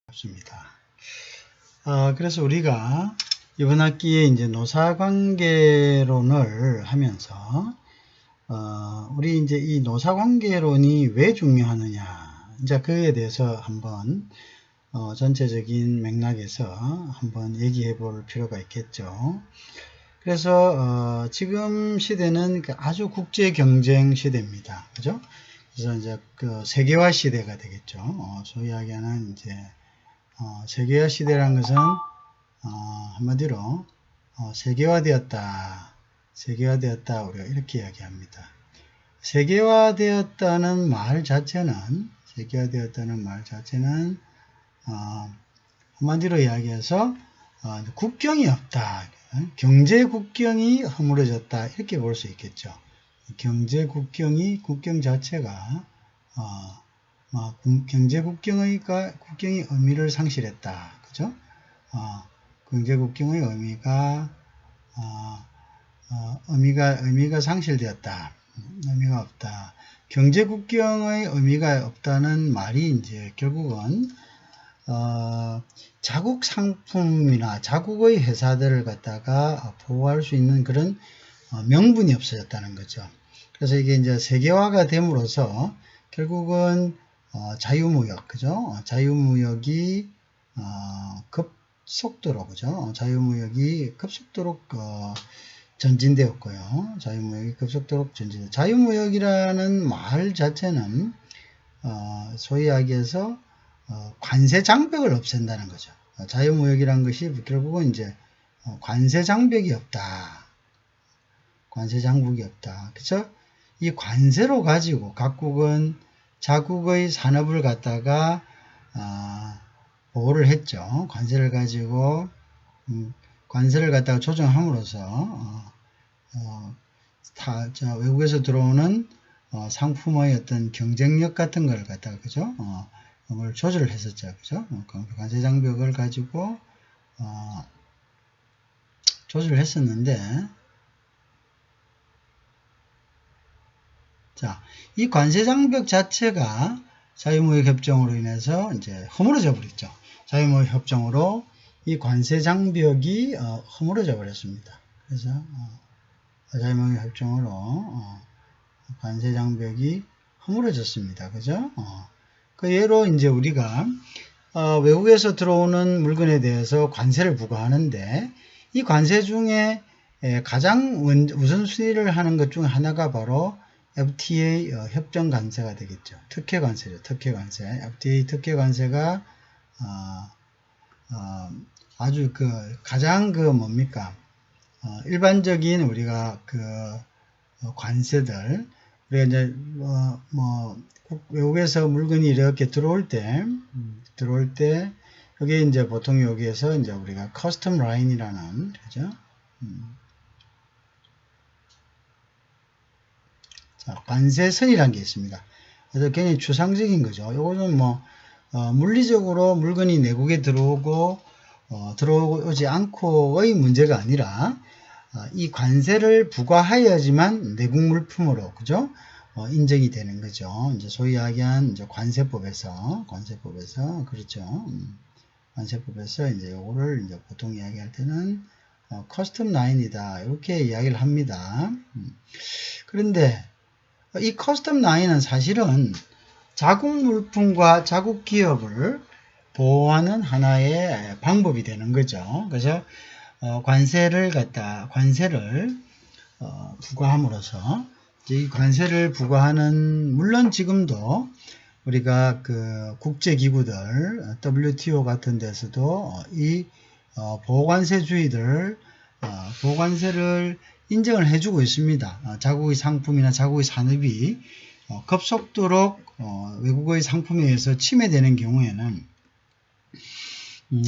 없습니다. 그래서 우리가 이번 학기에 이제 노사관계론을 하면서 우리 이제 이 노사관계론이 왜 중요하느냐, 이제 그에 대해서 한번 전체적인 맥락에서 한번 얘기해 볼 필요가 있겠죠. 그래서 지금 시대는 아주 국제 경쟁 시대입니다. 그죠? 그래서 이제 그 세계화 시대가 되겠죠. 소위 이야기하는 이제 세계화 시대라는 것은 한마디로 세계화되었다, 세계화되었다 우리가 이렇게 이야기합니다. 세계화되었다는 말 자체는 한마디로 이야기해서 국경이 없다, 경제 국경이 허물어졌다 이렇게 볼 수 있겠죠. 경제 국경이 국경 자체가 경제 국경이 의미를 상실했다. 그죠? 경제 국경의 의미가 상실되었다. 의미가 없다. 경제 국경의 의미가 없다는 말이 이제 결국은 자국 상품이나 자국의 회사들을 갖다가 보호할 수 있는 그런 명분이 없어졌다는 거죠. 그래서 이게 이제 세계화가 됨으로써 결국은 자유무역, 그죠? 자유무역이 급속도로, 그죠? 자유무역이 급속도로 전진되었고요. 자유무역이 급속도로 전진. 자유무역이라는 말 자체는 소위 이야기해서 관세 장벽을 없앤다는 거죠. 자유무역이라는 것이 결국은 이제 관세 장벽이 없다. 관세 장벽이 없다. 그쵸? 이 관세로 가지고 각국은 자국의 산업을 갖다가 보호를 했죠. 관세를 가지고 관세를 갖다가 조정함으로써 외국에서 들어오는 상품의 어떤 경쟁력 같은 걸 갖다가 그죠? 그걸 조절을 했었죠. 그죠? 관세 장벽을 가지고 조절을 했었는데, 자, 이 관세 장벽 자체가 자유무역 협정으로 인해서 이제 허물어져 버렸죠. 자유무역 협정으로 이 관세 장벽이 허물어져 버렸습니다. 그래서 자유무역 협정으로 관세 장벽이 허물어졌습니다. 그죠? 그 예로 이제 우리가 외국에서 들어오는 물건에 대해서 관세를 부과하는데, 이 관세 중에 가장 우선순위를 하는 것 중 하나가 바로 FTA 협정 관세가 되겠죠. 특혜 관세죠. 특혜 관세. FTA 특혜 관세가 아주 가장 뭡니까? 일반적인 우리가 관세들, 우리가 이제 외국에서 물건이 이렇게 들어올 때 여기 이제 보통 여기에서 이제 우리가 커스텀 라인이라는, 그죠? 자, 관세선이라는 게 있습니다. 그래서 굉장히 추상적인 거죠. 이거는 물리적으로 물건이 내국에 들어오지 않고의 문제가 아니라 이 관세를 부과하여야지만 내국 물품으로, 그죠? 인정이 되는 거죠. 이제 소위 이야기한 이제 관세법에서, 그렇죠. 관세법에서 이제 요거를 이제 보통 이야기할 때는 커스텀 라인이다. 이렇게 이야기를 합니다. 그런데 이 커스텀 라인은 사실은 자국 물품과 자국 기업을 보호하는 하나의 방법이 되는 거죠. 그래서 관세를 부과함으로써 이 관세를 부과하는, 물론 지금도 우리가 국제기구들 WTO 같은 데서도 이 보호관세주의들 보호관세를 인정을 해주고 있습니다. 자국의 상품이나 자국의 산업이 급속도로 외국의 상품에 의해서 침해되는 경우에는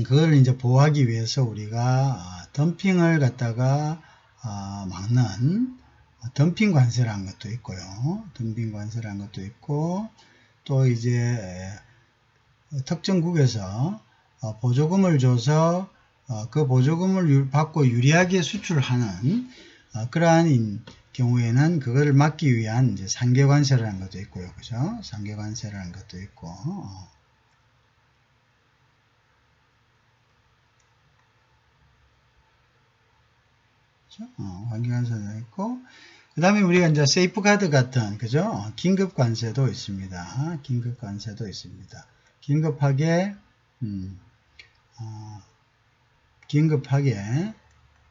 그걸 이제 보호하기 위해서 우리가 덤핑을 갖다가 막는 덤핑 관세라는 것도 있고요. 덤핑 관세라는 것도 있고, 또 이제 특정국에서 보조금을 줘서 그 보조금을 받고 유리하게 수출을 하는 그러한 경우에는 그거를 막기 위한 이제 상계관세라는 것도 있고요. 그죠? 상계관세라는 것도 있고, 그죠? 관계 관세도 있고, 그 다음에 우리가 이제 세이프가드 같은, 그죠? 긴급 관세도 있습니다. 긴급 관세도 있습니다. 긴급하게, 긴급하게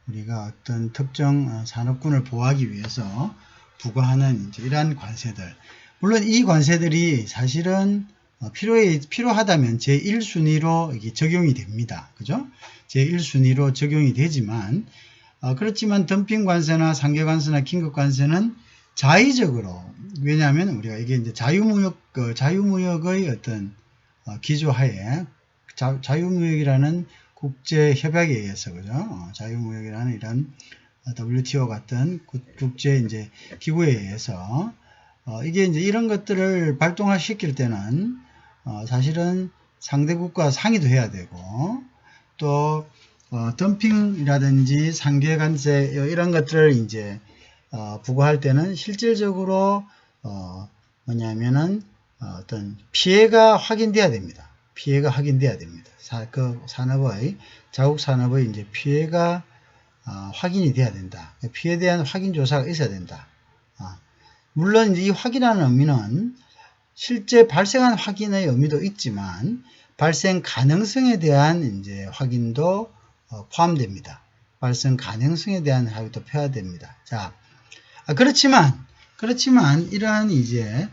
우리가 어떤 특정 산업군을 보호하기 위해서 부과하는 이제 이러한 관세들. 물론 이 관세들이 사실은 필요하다면 제1순위로 이게 적용이 됩니다. 그죠? 제1순위로 적용이 되지만, 그렇지만 덤핑 관세나 상계 관세나 긴급 관세는 자의적으로, 왜냐하면 우리가 이게 이제 자유무역의 어떤 기조하에, 자유무역이라는 국제 협약에 의해서, 그죠? 자유무역이라는 이런 WTO 같은 국제 이제 기구에 의해서 이게 이제 이런 것들을 발동시킬 때는 사실은 상대국과 상의도 해야 되고, 또 덤핑이라든지 상계 관세 이런 것들을 이제 부과할 때는 실질적으로 뭐냐면은 어떤 피해가 확인돼야 됩니다. 피해가 확인돼야 됩니다. 그 산업의 자국 산업의 이제 피해가 확인이 돼야 된다. 피해에 대한 확인 조사가 있어야 된다. 물론 이 확인하는 의미는 실제 발생한 확인의 의미도 있지만 발생 가능성에 대한 이제 확인도 포함됩니다. 발생 가능성에 대한 확인도 포함됩니다. 자, 그렇지만 이러한 이제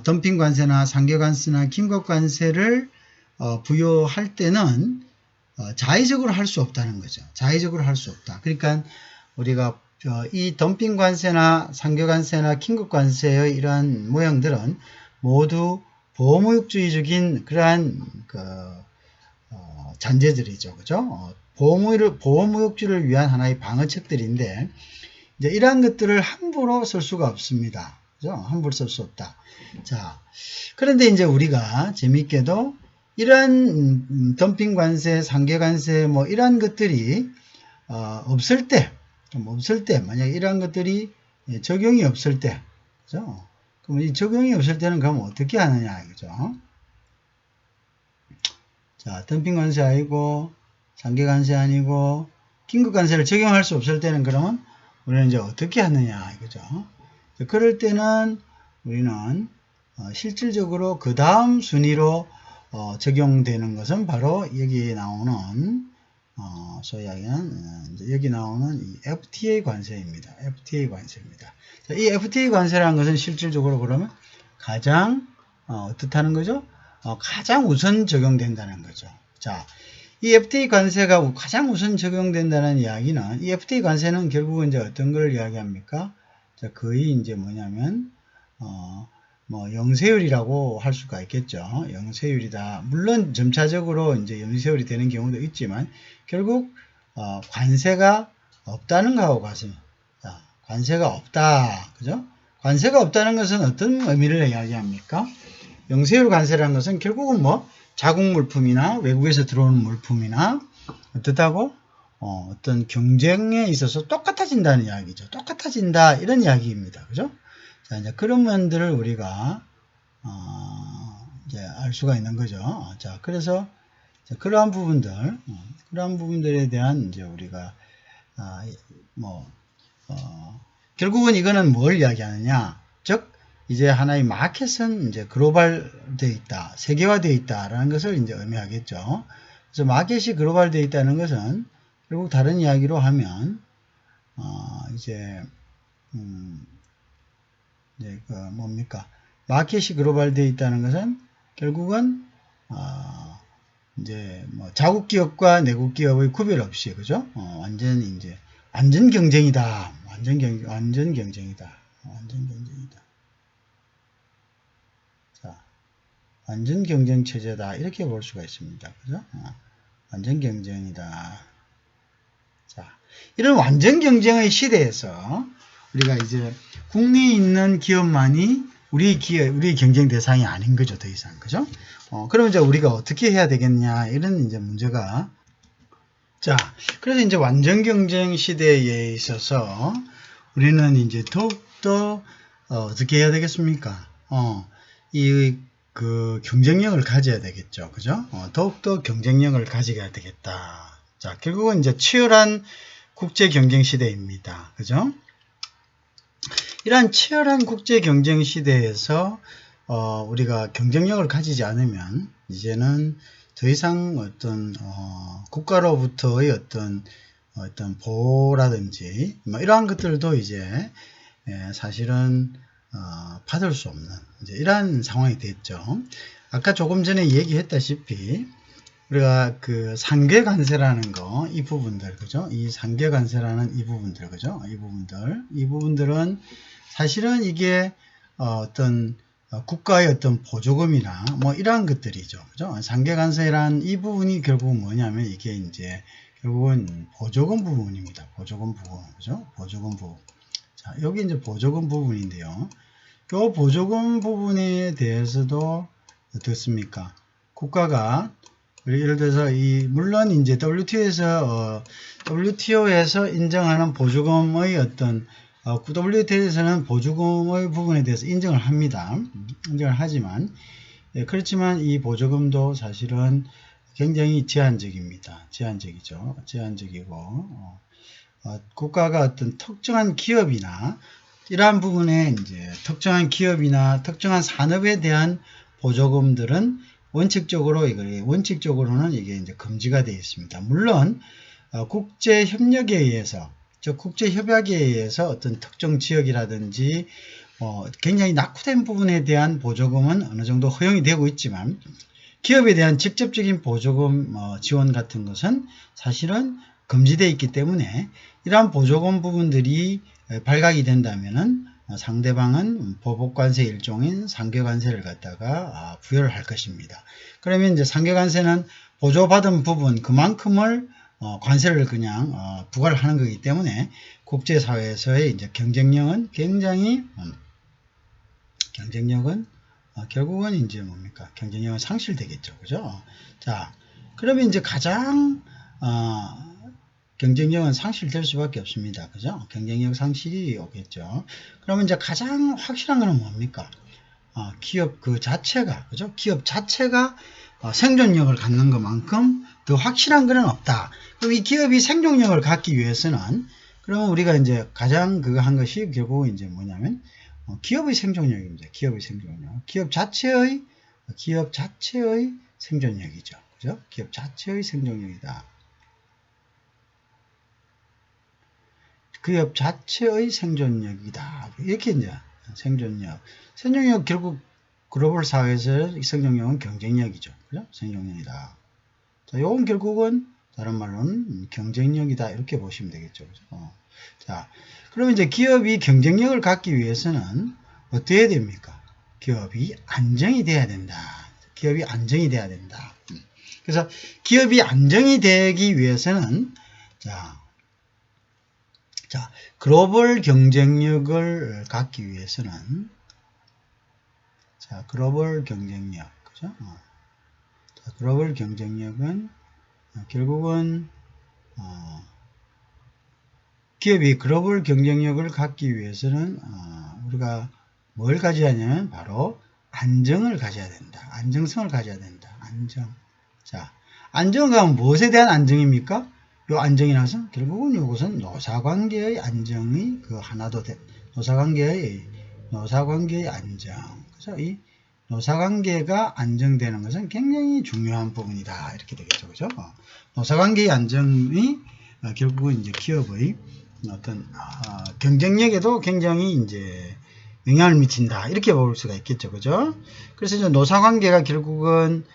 덤핑 관세나 상계 관세나 긴급 관세를 부여할 때는 자의적으로 할 수 없다는 거죠. 자의적으로 할 수 없다. 그러니까 우리가 이 덤핑 관세나 상계 관세나 긴급 관세의 이러한 모형들은 모두 보호무역주의적인 그러한 잔재들이죠. 그죠? 보호무역주의를 위한 하나의 방어책들인데, 이제 이러한 것들을 함부로 쓸 수가 없습니다. 그죠? 함부로 쓸 수 없다. 자, 그런데 이제 우리가 재미있게도 이러한 덤핑 관세, 상계 관세, 뭐 이러한 것들이 없을 때, 만약 이러한 것들이 적용이 없을 때, 그죠? 그럼 이 적용이 없을 때는 그럼 어떻게 하느냐, 그죠? 자, 덤핑 관세 아니고, 상계 관세 아니고, 긴급 관세를 적용할 수 없을 때는 그러면 우리는 이제 어떻게 하느냐, 그죠? 그럴 때는 우리는 실질적으로 그 다음 순위로 적용되는 것은 바로 여기 나오는 소위 이야기는 여기 나오는 이 FTA 관세입니다. FTA 관세입니다. 자, 이 FTA 관세라는 것은 실질적으로 그러면 가장 어떻다는 거죠? 가장 우선 적용된다는 거죠. 자, 이 FTA 관세가 가장 우선 적용된다는 이야기는, 이 FTA 관세는 결국은 이제 어떤 걸 이야기합니까? 자, 거의 이제 뭐냐면 뭐 영세율이라고 할 수가 있겠죠. 영세율이다. 물론 점차적으로 이제 영세율이 되는 경우도 있지만 결국 관세가 없다는 거하고 같습니다. 관세가 없다. 그죠? 관세가 없다는 것은 어떤 의미를 이야기합니까? 영세율 관세라는 것은 결국은 뭐 자국 물품이나 외국에서 들어오는 물품이나 어떻다고 어떤 경쟁에 있어서 똑같아진다는 이야기죠. 똑같아진다 이런 이야기입니다. 그죠? 자, 이제 그런 면들을 우리가 이제 알 수가 있는 거죠. 자, 그래서 그러한 부분들에 대한 이제 우리가 결국은 이거는 뭘 이야기하느냐? 즉 이제 하나의 마켓은 이제 글로벌되어 있다, 세계화되어 있다라는 것을 이제 의미하겠죠. 그래서 마켓이 글로벌되어 있다는 것은 결국 다른 이야기로 하면 이제 뭡니까? 마켓이 글로벌되어 있다는 것은 결국은 이제 뭐 자국 기업과 내국 기업의 구별 없이, 그죠? 완전 이제 완전 경쟁이다. 완전 경쟁이다. 자, 완전 경쟁 체제다. 이렇게 볼 수가 있습니다. 그죠? 완전 경쟁이다. 자, 이런 완전 경쟁의 시대에서 우리가 이제 국내에 있는 기업만이 우리 경쟁 대상이 아닌 거죠, 더 이상. 그죠? 그럼 이제 우리가 어떻게 해야 되겠냐, 이런 이제 문제가. 자, 그래서 이제 완전 경쟁 시대에 있어서 우리는 이제 더욱더 어떻게 해야 되겠습니까? 그 경쟁력을 가져야 되겠죠. 그죠? 더욱더 경쟁력을 가지게 해야 되겠다. 자, 결국은 이제 치열한 국제 경쟁 시대입니다. 그죠? 이러한 치열한 국제 경쟁 시대에서 우리가 경쟁력을 가지지 않으면 이제는 더 이상 어떤 국가로부터의 어떤 보호라든지 뭐 이러한 것들도 이제 사실은 받을 수 없는 이제 이러한 상황이 됐죠. 아까 조금 전에 얘기했다시피 우리가 그 상계 관세라는 거, 이 부분들, 그죠? 이 상계 관세라는 이 부분들, 그죠? 이 부분들은 사실은 이게 어떤 국가의 어떤 보조금이나 뭐 이러한 것들이죠. 그죠? 상계 관세란 이 부분이 결국 뭐냐면 이게 이제 결국은 보조금 부분입니다. 보조금 부분, 그죠? 보조금 부분. 자, 여기 이제 보조금 부분인데요. 이 보조금 부분에 대해서도 어떻습니까? 국가가 예를 들어서 물론 이제 WTO에서 인정하는 보조금의 어떤 WTO에서는 보조금의 부분에 대해서 인정을 합니다. 인정을 하지만 그렇지만 이 보조금도 사실은 굉장히 제한적입니다. 제한적이죠. 제한적이고 국가가 어떤 특정한 기업이나 이러한 부분에 이제 특정한 기업이나 특정한 산업에 대한 보조금들은 원칙적으로는 이게 이제 금지가 되어 있습니다. 물론 국제 협력에 의해서, 국제 협약에 의해서 어떤 특정 지역이라든지 굉장히 낙후된 부분에 대한 보조금은 어느 정도 허용이 되고 있지만 기업에 대한 직접적인 보조금 지원 같은 것은 사실은 금지되어 있기 때문에 이러한 보조금 부분들이 발각이 된다면은 상대방은 보복관세 일종인 상계관세를 갖다가 부여를 할 것입니다. 그러면 이제 상계관세는 보조받은 부분 그만큼을 관세를 그냥 부과를 하는 거기 때문에 국제사회에서의 이제 경쟁력은 굉장히 결국은 이제 뭡니까? 경쟁력은 상실되겠죠. 그죠? 자, 그러면 이제 가장 경쟁력은 상실될 수밖에 없습니다. 그죠? 경쟁력 상실이 오겠죠. 그러면 이제 가장 확실한 것은 뭡니까? 기업 그 자체가, 그죠? 기업 자체가 생존력을 갖는 것만큼 더 확실한 것은 없다. 그럼 이 기업이 생존력을 갖기 위해서는, 그러면 우리가 이제 가장 그거 한 것이 결국 이제 뭐냐면, 기업의 생존력입니다. 기업의 생존력. 기업 자체의 생존력이죠. 그죠? 기업 자체의 생존력이다. 기업 자체의 생존력이다. 이렇게 이제 생존력 결국 글로벌 사회에서 생존력은 경쟁력이죠. 그죠? 생존력이다. 자, 요건 결국은 다른 말로는 경쟁력이다. 이렇게 보시면 되겠죠. 그죠? 자, 그러면 이제 기업이 경쟁력을 갖기 위해서는 어떻게 해야 됩니까? 기업이 안정이 돼야 된다. 기업이 안정이 돼야 된다. 그래서 기업이 안정이 되기 위해서는 자, 글로벌 경쟁력을 갖기 위해서는 글로벌 경쟁력, 그죠? 자, 글로벌 경쟁력은 결국은 기업이 글로벌 경쟁력을 갖기 위해서는 우리가 뭘 가져야 하냐면 바로 안정을 가져야 된다. 안정성을 가져야 된다. 안정. 자, 안정은 무엇에 대한 안정입니까? 요 안정이라서 결국은 이것은 노사관계의 안정이 그 하나도 노사관계의 안정. 그래서 이 노사관계가 안정되는 것은 굉장히 중요한 부분이다. 이렇게 되겠죠. 그죠? 노사관계의 안정이 결국은 이제 기업의 어떤 경쟁력에도 굉장히 이제 영향을 미친다. 이렇게 볼 수가 있겠죠. 그죠? 그래서 이제 노사관계가 결국은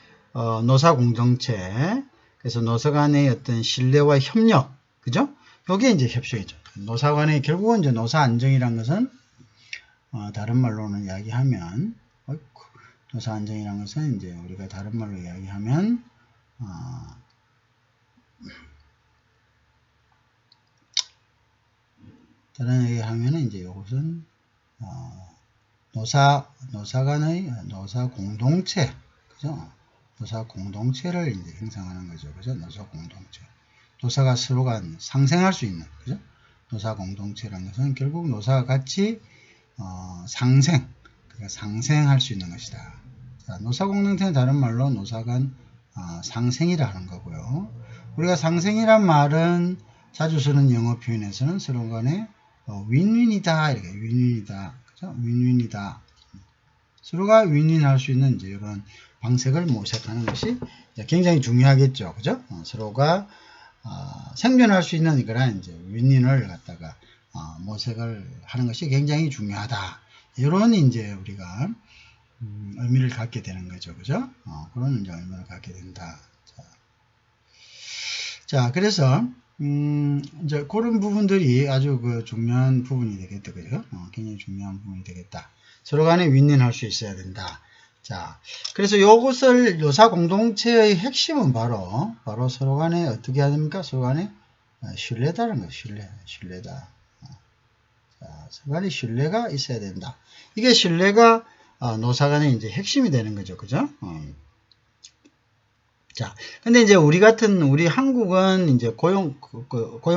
노사 공동체, 그래서 노사 간의 어떤 신뢰와 협력, 그죠? 요게 이제 협력이죠. 노사 간의 결국은 이제 노사 안정이란 것은 다른 말로는 이야기하면 노사 안정이란 것은 이제 우리가 다른 말로 이야기하면 다른 얘기하면은 이제 이것은 노사 간의 노사 공동체, 그죠? 노사 공동체를 이제 형성하는 거죠. 그죠? 노사 공동체. 노사가 서로 간 상생할 수 있는, 그죠? 노사 공동체라는 것은 결국 노사가 같이 그러니까 상생할 수 있는 것이다. 자, 노사 공동체는 다른 말로 노사 간 상생이라 하는 거고요. 우리가 상생이란 말은 자주 쓰는 영어 표현에서는 서로 간에 윈윈이다 이렇게 윈윈이다 그죠? 윈윈이다 서로가 윈윈할 수 있는 이제 이런 방식을 모색하는 것이 굉장히 중요하겠죠 그죠? 서로가 생존할 수 있는 그런 이제 윈윈을 갖다가 모색을 하는 것이 굉장히 중요하다 이런 이제 우리가 의미를 갖게 되는 거죠 그죠? 그런 이제 의미를 갖게 된다. 자, 그래서 이제 그런 부분들이 아주 그 중요한 부분이 되겠다, 그죠? 굉장히 중요한 부분이 되겠다. 서로 간에 윈윈할 수 있어야 된다. 자, 그래서 요것을 요사 공동체의 핵심은 바로 서로 간에 어떻게 해야 됩니까? 서로 간에 신뢰다라는 거예요. 신뢰다. 자, 서로 간에 신뢰가 있어야 된다. 이게 신뢰가 노사 간의 이제 핵심이 되는 거죠, 그죠? 자, 근데 이제 우리 한국은 이제 고용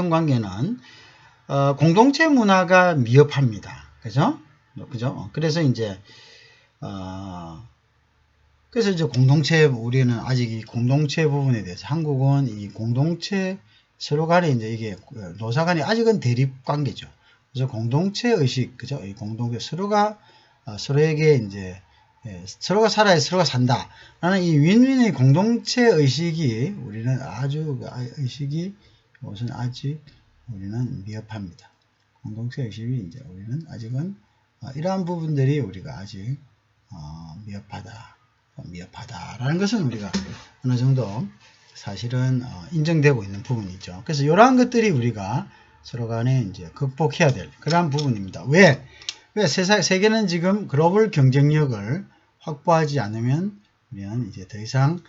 관계는, 공동체 문화가 미흡합니다. 그죠? 그래서 이제, 그래서 이제 우리는 아직 이 공동체 부분에 대해서 한국은 이 공동체 서로 간에 이제 이게 노사 간에 아직은 대립 관계죠. 그래서 공동체 의식, 그죠? 이 공동체 서로에게 이제 서로가 살아야 서로가 산다. 라는 이 윈윈의 공동체 의식이 우리는 우리는 미흡합니다. 공동체 의식이 이제 우리는 아직은 이러한 부분들이 우리가 아직 미흡하다라는 것은 우리가 어느 정도 사실은 인정되고 있는 부분이죠. 그래서 이러한 것들이 우리가 서로 간에 이제 극복해야 될 그러한 부분입니다. 왜 세계는 지금 글로벌 경쟁력을 확보하지 않으면 우리는 이제 더 이상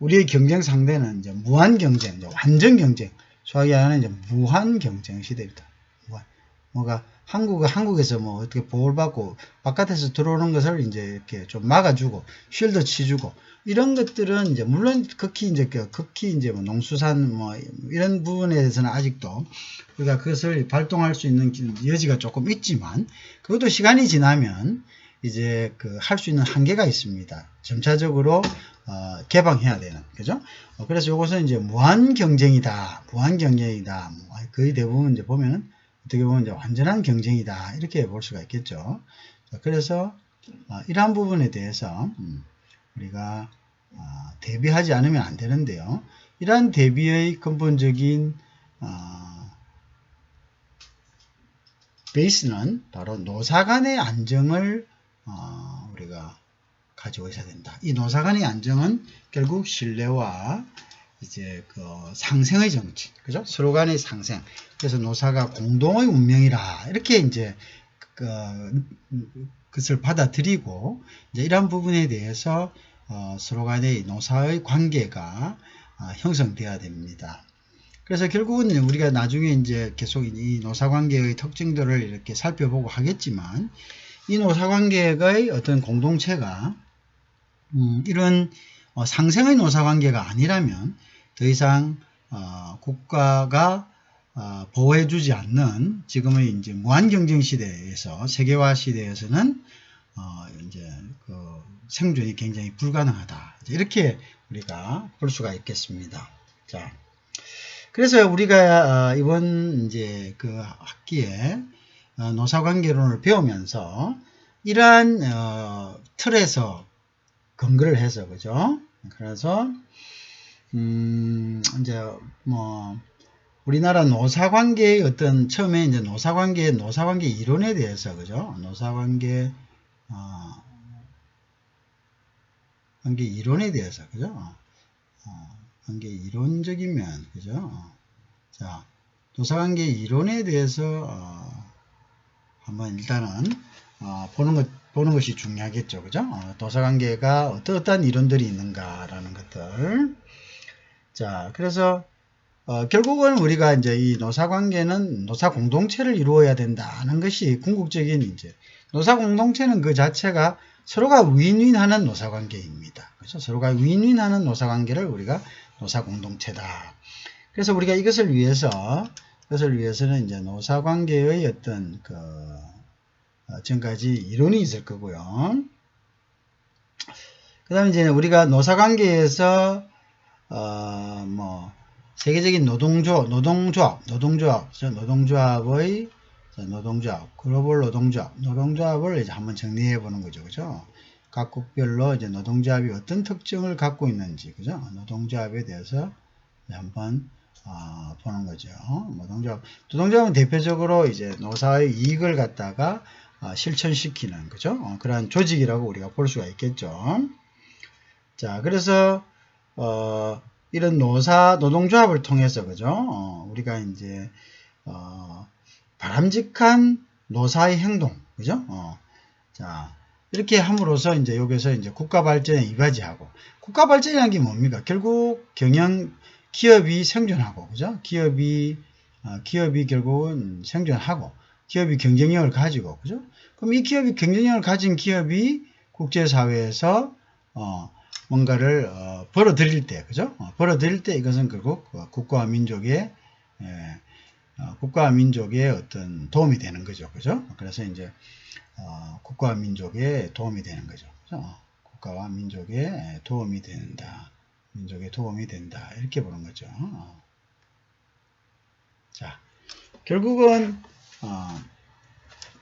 우리의 경쟁 상대는 이제 무한 경쟁, 이제 완전 경쟁, 소위 하는 이제 무한 경쟁 시대입니다. 뭐가 한국에서 뭐 어떻게 보호를 받고 바깥에서 들어오는 것을 이제 이렇게 좀 막아주고 쉴드 치주고 이런 것들은 이제 물론 극히 이제 뭐 농수산 뭐 이런 부분에 대해서는 아직도 우리가 그것을 발동할 수 있는 여지가 조금 있지만 그것도 시간이 지나면 이제 할 수 있는 한계가 있습니다. 점차적으로 개방해야 되는 그죠? 그래서 이것은 이제 무한 경쟁이다. 거의 대부분 이제 보면은 어떻게 보면 이제 완전한 경쟁이다. 이렇게 볼 수가 있겠죠. 그래서 이러한 부분에 대해서 우리가 대비하지 않으면 안 되는데요. 이러한 대비의 근본적인 베이스는 바로 노사 간의 안정을 우리가 가지고 있어야 된다. 이 노사 간의 안정은 결국 신뢰와 이제 상생의 정치, 그죠? 서로 간의 상생. 그래서 노사가 공동의 운명이라 이렇게 이제 그것을 받아들이고 이제 이러한 부분에 대해서 서로 간의 노사의 관계가 형성되어야 됩니다. 그래서 결국은 우리가 나중에 이제 계속 이 노사 관계의 특징들을 이렇게 살펴보고 하겠지만 이 노사 관계의 어떤 공동체가 이런 상생의 노사 관계가 아니라면 더 이상 국가가 보호해주지 않는 지금의 이제 무한 경쟁 시대에서 세계화 시대에서는 이제 생존이 굉장히 불가능하다. 이렇게 우리가 볼 수가 있겠습니다. 자, 그래서 우리가 이번 이제 학기에 노사관계론을 배우면서 이러한 틀에서 근거를 해서 그죠? 그래서 이제 뭐 우리나라 노사관계의 어떤 처음에 이제 노사관계 이론에 대해서 그죠? 노사관계 관계 이론에 대해서 그죠? 관계 이론적이면 그죠? 자, 노사관계 이론에 대해서 한번 일단은 보는 것이 중요하겠죠, 그죠? 노사관계가 어떠한 이론들이 있는가라는 것들. 자, 그래서 결국은 우리가 이제 이 노사관계는 노사 공동체를 이루어야 된다는 것이 궁극적인 이제 노사 공동체는 그 자체가 서로가 윈윈하는 노사관계입니다. 그래서 서로가 윈윈하는 노사관계를 우리가 노사 공동체다. 그래서 우리가 이것을 위해서는 이제 노사관계의 어떤 지금까지 이론이 있을 거고요. 그 다음에 이제 우리가 노사관계에서 뭐 세계적인 노동조합의 글로벌 노동조합을 이제 한번 정리해 보는 거죠. 그죠? 각국별로 이제 노동조합이 어떤 특징을 갖고 있는지, 그죠? 노동조합에 대해서 한번 보는 거죠. 노동조합은 대표적으로 이제 노사의 이익을 갖다가 실천시키는, 그죠? 그러한 조직이라고 우리가 볼 수가 있겠죠. 자, 그래서 이런 노동조합을 통해서, 그죠? 우리가 이제 바람직한 노사의 행동, 그죠? 자, 이렇게 함으로써 이제 여기서 이제 국가 발전에 이바지하고, 국가 발전이라는 게 뭡니까? 결국 기업이 생존하고, 그죠? 기업이 결국은 생존하고, 기업이 경쟁력을 가지고, 그죠? 그럼 이 기업이 경쟁력을 가진 기업이 국제사회에서 뭔가를 벌어들일 때, 그죠? 벌어들일 때 이것은 결국 국가와 민족의 어떤 도움이 되는 거죠, 그죠? 그래서 이제 국가와 민족에 도움이 되는 거죠, 그죠? 국가와 민족에 도움이 된다, 민족에 도움이 된다, 이렇게 보는 거죠. 자, 결국은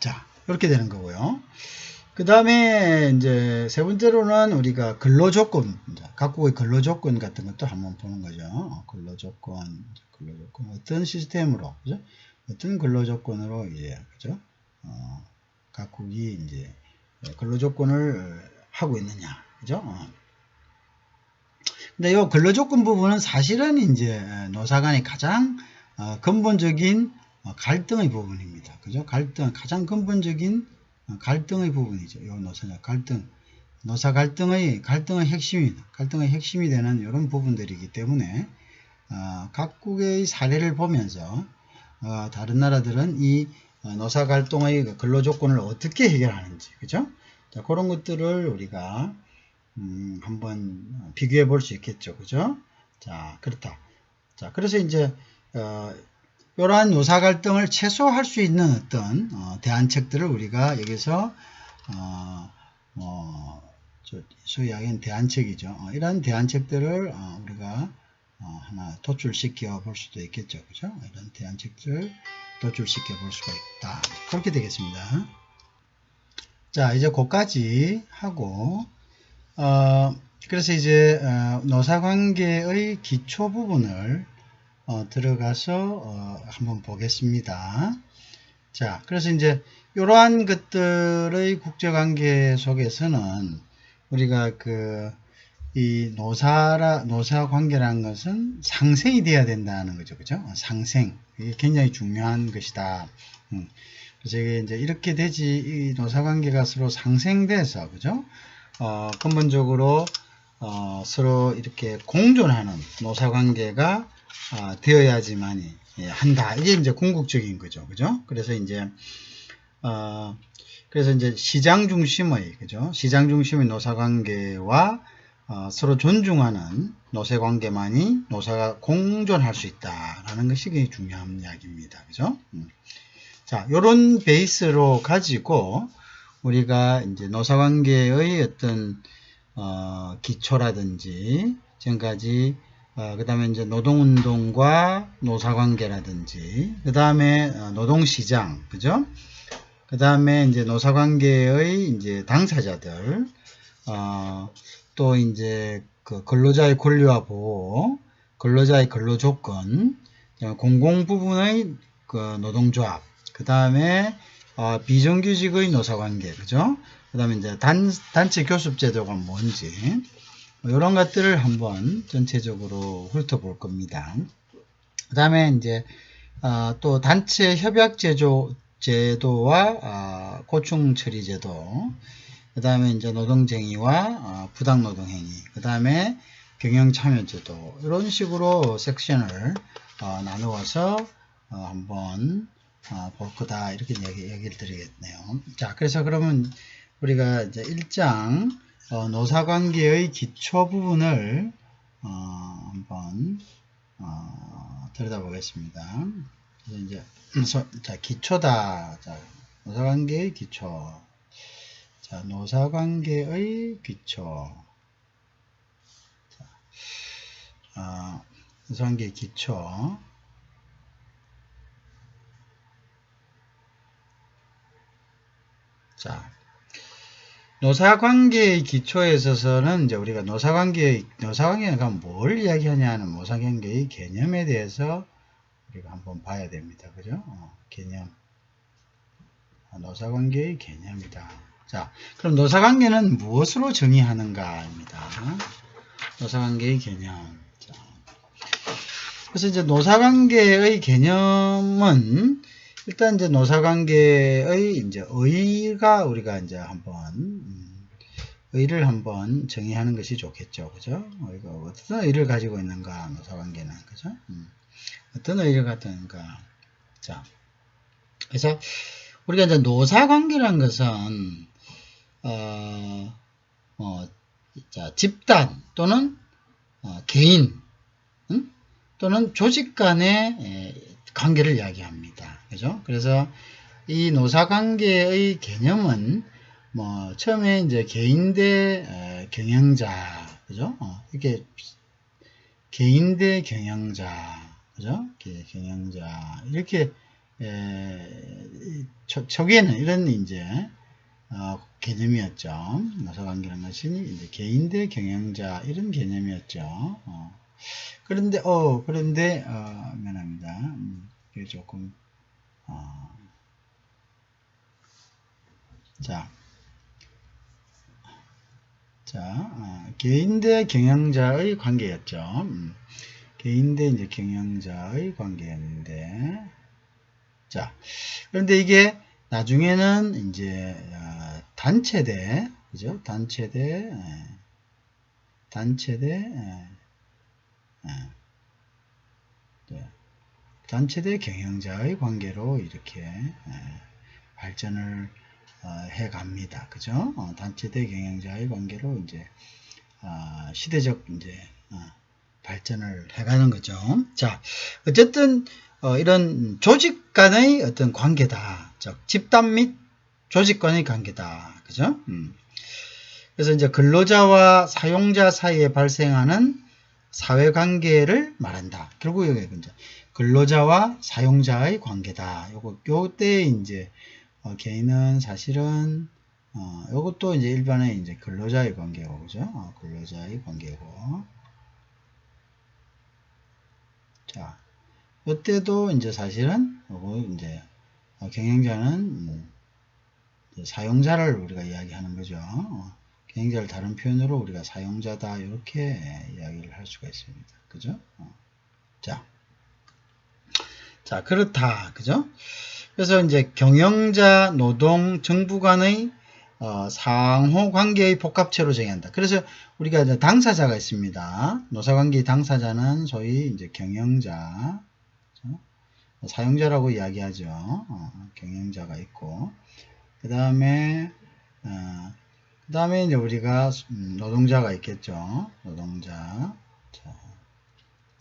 자, 이렇게 되는 거고요. 그 다음에 이제 세 번째로는 우리가 근로조건, 각국의 근로조건 같은 것도 한번 보는 거죠. 근로조건 어떤 시스템으로, 그죠? 어떤 근로조건으로 이제, 그죠? 각국이 이제 근로조건을 하고 있느냐, 그죠? 근데 이 근로조건 부분은 사실은 이제 노사 간의 가장 근본적인 갈등의 부분입니다. 그죠? 가장 근본적인 갈등의 부분이죠. 요 노사 갈등의 핵심입니다. 갈등의 핵심이 되는 이런 부분들이기 때문에 각국의 사례를 보면서 다른 나라들은 이 노사 갈등의 근로조건을 어떻게 해결하는지, 그죠? 자, 그런 것들을 우리가 한번 비교해 볼 수 있겠죠, 그죠? 자, 그렇다. 자, 그래서 이제 이러한 노사 갈등을 최소화할 수 있는 어떤 대안책들을 우리가 여기서 소위 하기엔 대안책이죠. 이런 대안책들을 우리가 하나 도출시켜 볼 수도 있겠죠, 그죠? 이런 대안책들을 도출시켜 볼 수가 있다. 그렇게 되겠습니다. 자, 이제 거기까지 하고 그래서 이제 노사관계의 기초 부분을 들어가서 한번 보겠습니다. 자, 그래서 이제 이러한 것들의 국제관계 속에서는 우리가 이 노사관계라는 것은 상생이 돼야 된다는 거죠, 그죠? 상생, 이게 굉장히 중요한 것이다. 그래서 이제 이렇게 되지, 이 노사관계가 서로 상생돼서, 그죠? 근본적으로 서로 이렇게 공존하는 노사관계가 되어야지만이 한다. 이게 이제 궁극적인 거죠, 그죠? 그래서 이제 시장 중심의, 그죠? 시장 중심의 노사관계와 서로 존중하는 노사관계만이 노사가 공존할 수 있다라는 것이 굉장히 중요한 이야기입니다, 그죠? 자, 요런 베이스로 가지고 우리가 이제 노사관계의 어떤 기초라든지 지금까지 그 다음에 이제 노동운동과 노사관계라든지 그 다음에 노동시장, 그죠? 그 다음에 이제 노사관계의 이제 당사자들 또 이제 그 근로자의 권리와 보호, 근로자의 근로조건, 공공부문의 그 노동조합, 그 다음에 비정규직의 노사관계, 그죠? 그 다음에 이제 단체 교섭제도가 뭔지, 이런 것들을 한번 전체적으로 훑어볼 겁니다. 그 다음에 이제, 또 단체 협약 제도와 고충 처리 제도, 그 다음에 이제 노동쟁의와 부당노동행위, 그 다음에 경영참여제도, 이런 식으로 섹션을 나누어서 한번 볼 거다, 이렇게 얘기를 드리겠네요. 자, 그래서 그러면 우리가 이제 1장 노사관계의 기초 부분을 한번 들여다보겠습니다. 이제 자, 기초다. 자, 노사관계의 기초. 자, 노사관계의 기초. 자, 노사관계의 기초. 자, 노사관계의 기초에 있어서는 이제 우리가 노사관계가 뭘 이야기하냐는 노사관계의 개념에 대해서 우리가 한번 봐야 됩니다. 그죠? 개념. 노사관계의 개념이다. 자, 그럼 노사관계는 무엇으로 정의하는가입니다. 노사관계의 개념. 자, 그래서 이제 노사관계의 개념은 일단 이제 노사관계의 이제 의의가 우리가 이제 한번 의의를 한번 정의하는 것이 좋겠죠. 그죠? 의의가 어떤 의의를 가지고 있는가, 노사관계는. 그죠? 어떤 의의를 갖고 있는가. 자, 그래서 우리가 이제 노사관계라는 것은, 자, 집단 또는 개인, 또는 조직 간의 관계를 이야기합니다. 그죠? 그래서 이 노사관계의 개념은 뭐 처음에 이제 개인 대 경영자, 그죠? 이렇게 개인 대 경영자, 그죠? 경영자 이렇게 초기에는 이런 이제 개념이었죠. 노사관계라는 것이 이제 개인 대 경영자 이런 개념이었죠. 그런데 미안합니다. 이게 조금 개인 대 경영자의 관계였죠. 개인 대 이제 경영자의 관계였는데, 자, 그런데 이게 나중에는 이제 단체 대, 그죠? 단체 대 경영자의 관계로 이렇게 발전을 해 갑니다. 그죠? 단체 대 경영자의 관계로 이제 시대적 이제 발전을 해 가는 거죠. 자, 어쨌든 이런 조직 간의 어떤 관계다. 즉 집단 및 조직 간의 관계다. 그죠? 그래서 이제 근로자와 사용자 사이에 발생하는 사회관계를 말한다. 결국 여기 이제 근로자와 사용자의 관계다. 요때 이제 개인은 사실은 요것도 이제 일반의 이제 근로자의 관계고, 그죠? 근로자의 관계고. 자, 요때도 이제 사실은 요거 이제 경영자는 사용자를 우리가 이야기하는 거죠. 경영자를 다른 표현으로 우리가 사용자다 이렇게 이야기를 할 수가 있습니다. 그죠? 자, 그렇다. 그죠? 그래서 이제 경영자, 노동, 정부 간의 상호 관계의 복합체로 정의한다. 그래서 우리가 이제 당사자가 있습니다. 노사관계의 당사자는 소위 이제 경영자, 그렇죠? 사용자라고 이야기하죠. 경영자가 있고, 그 다음에 이제 우리가 노동자가 있겠죠. 노동자.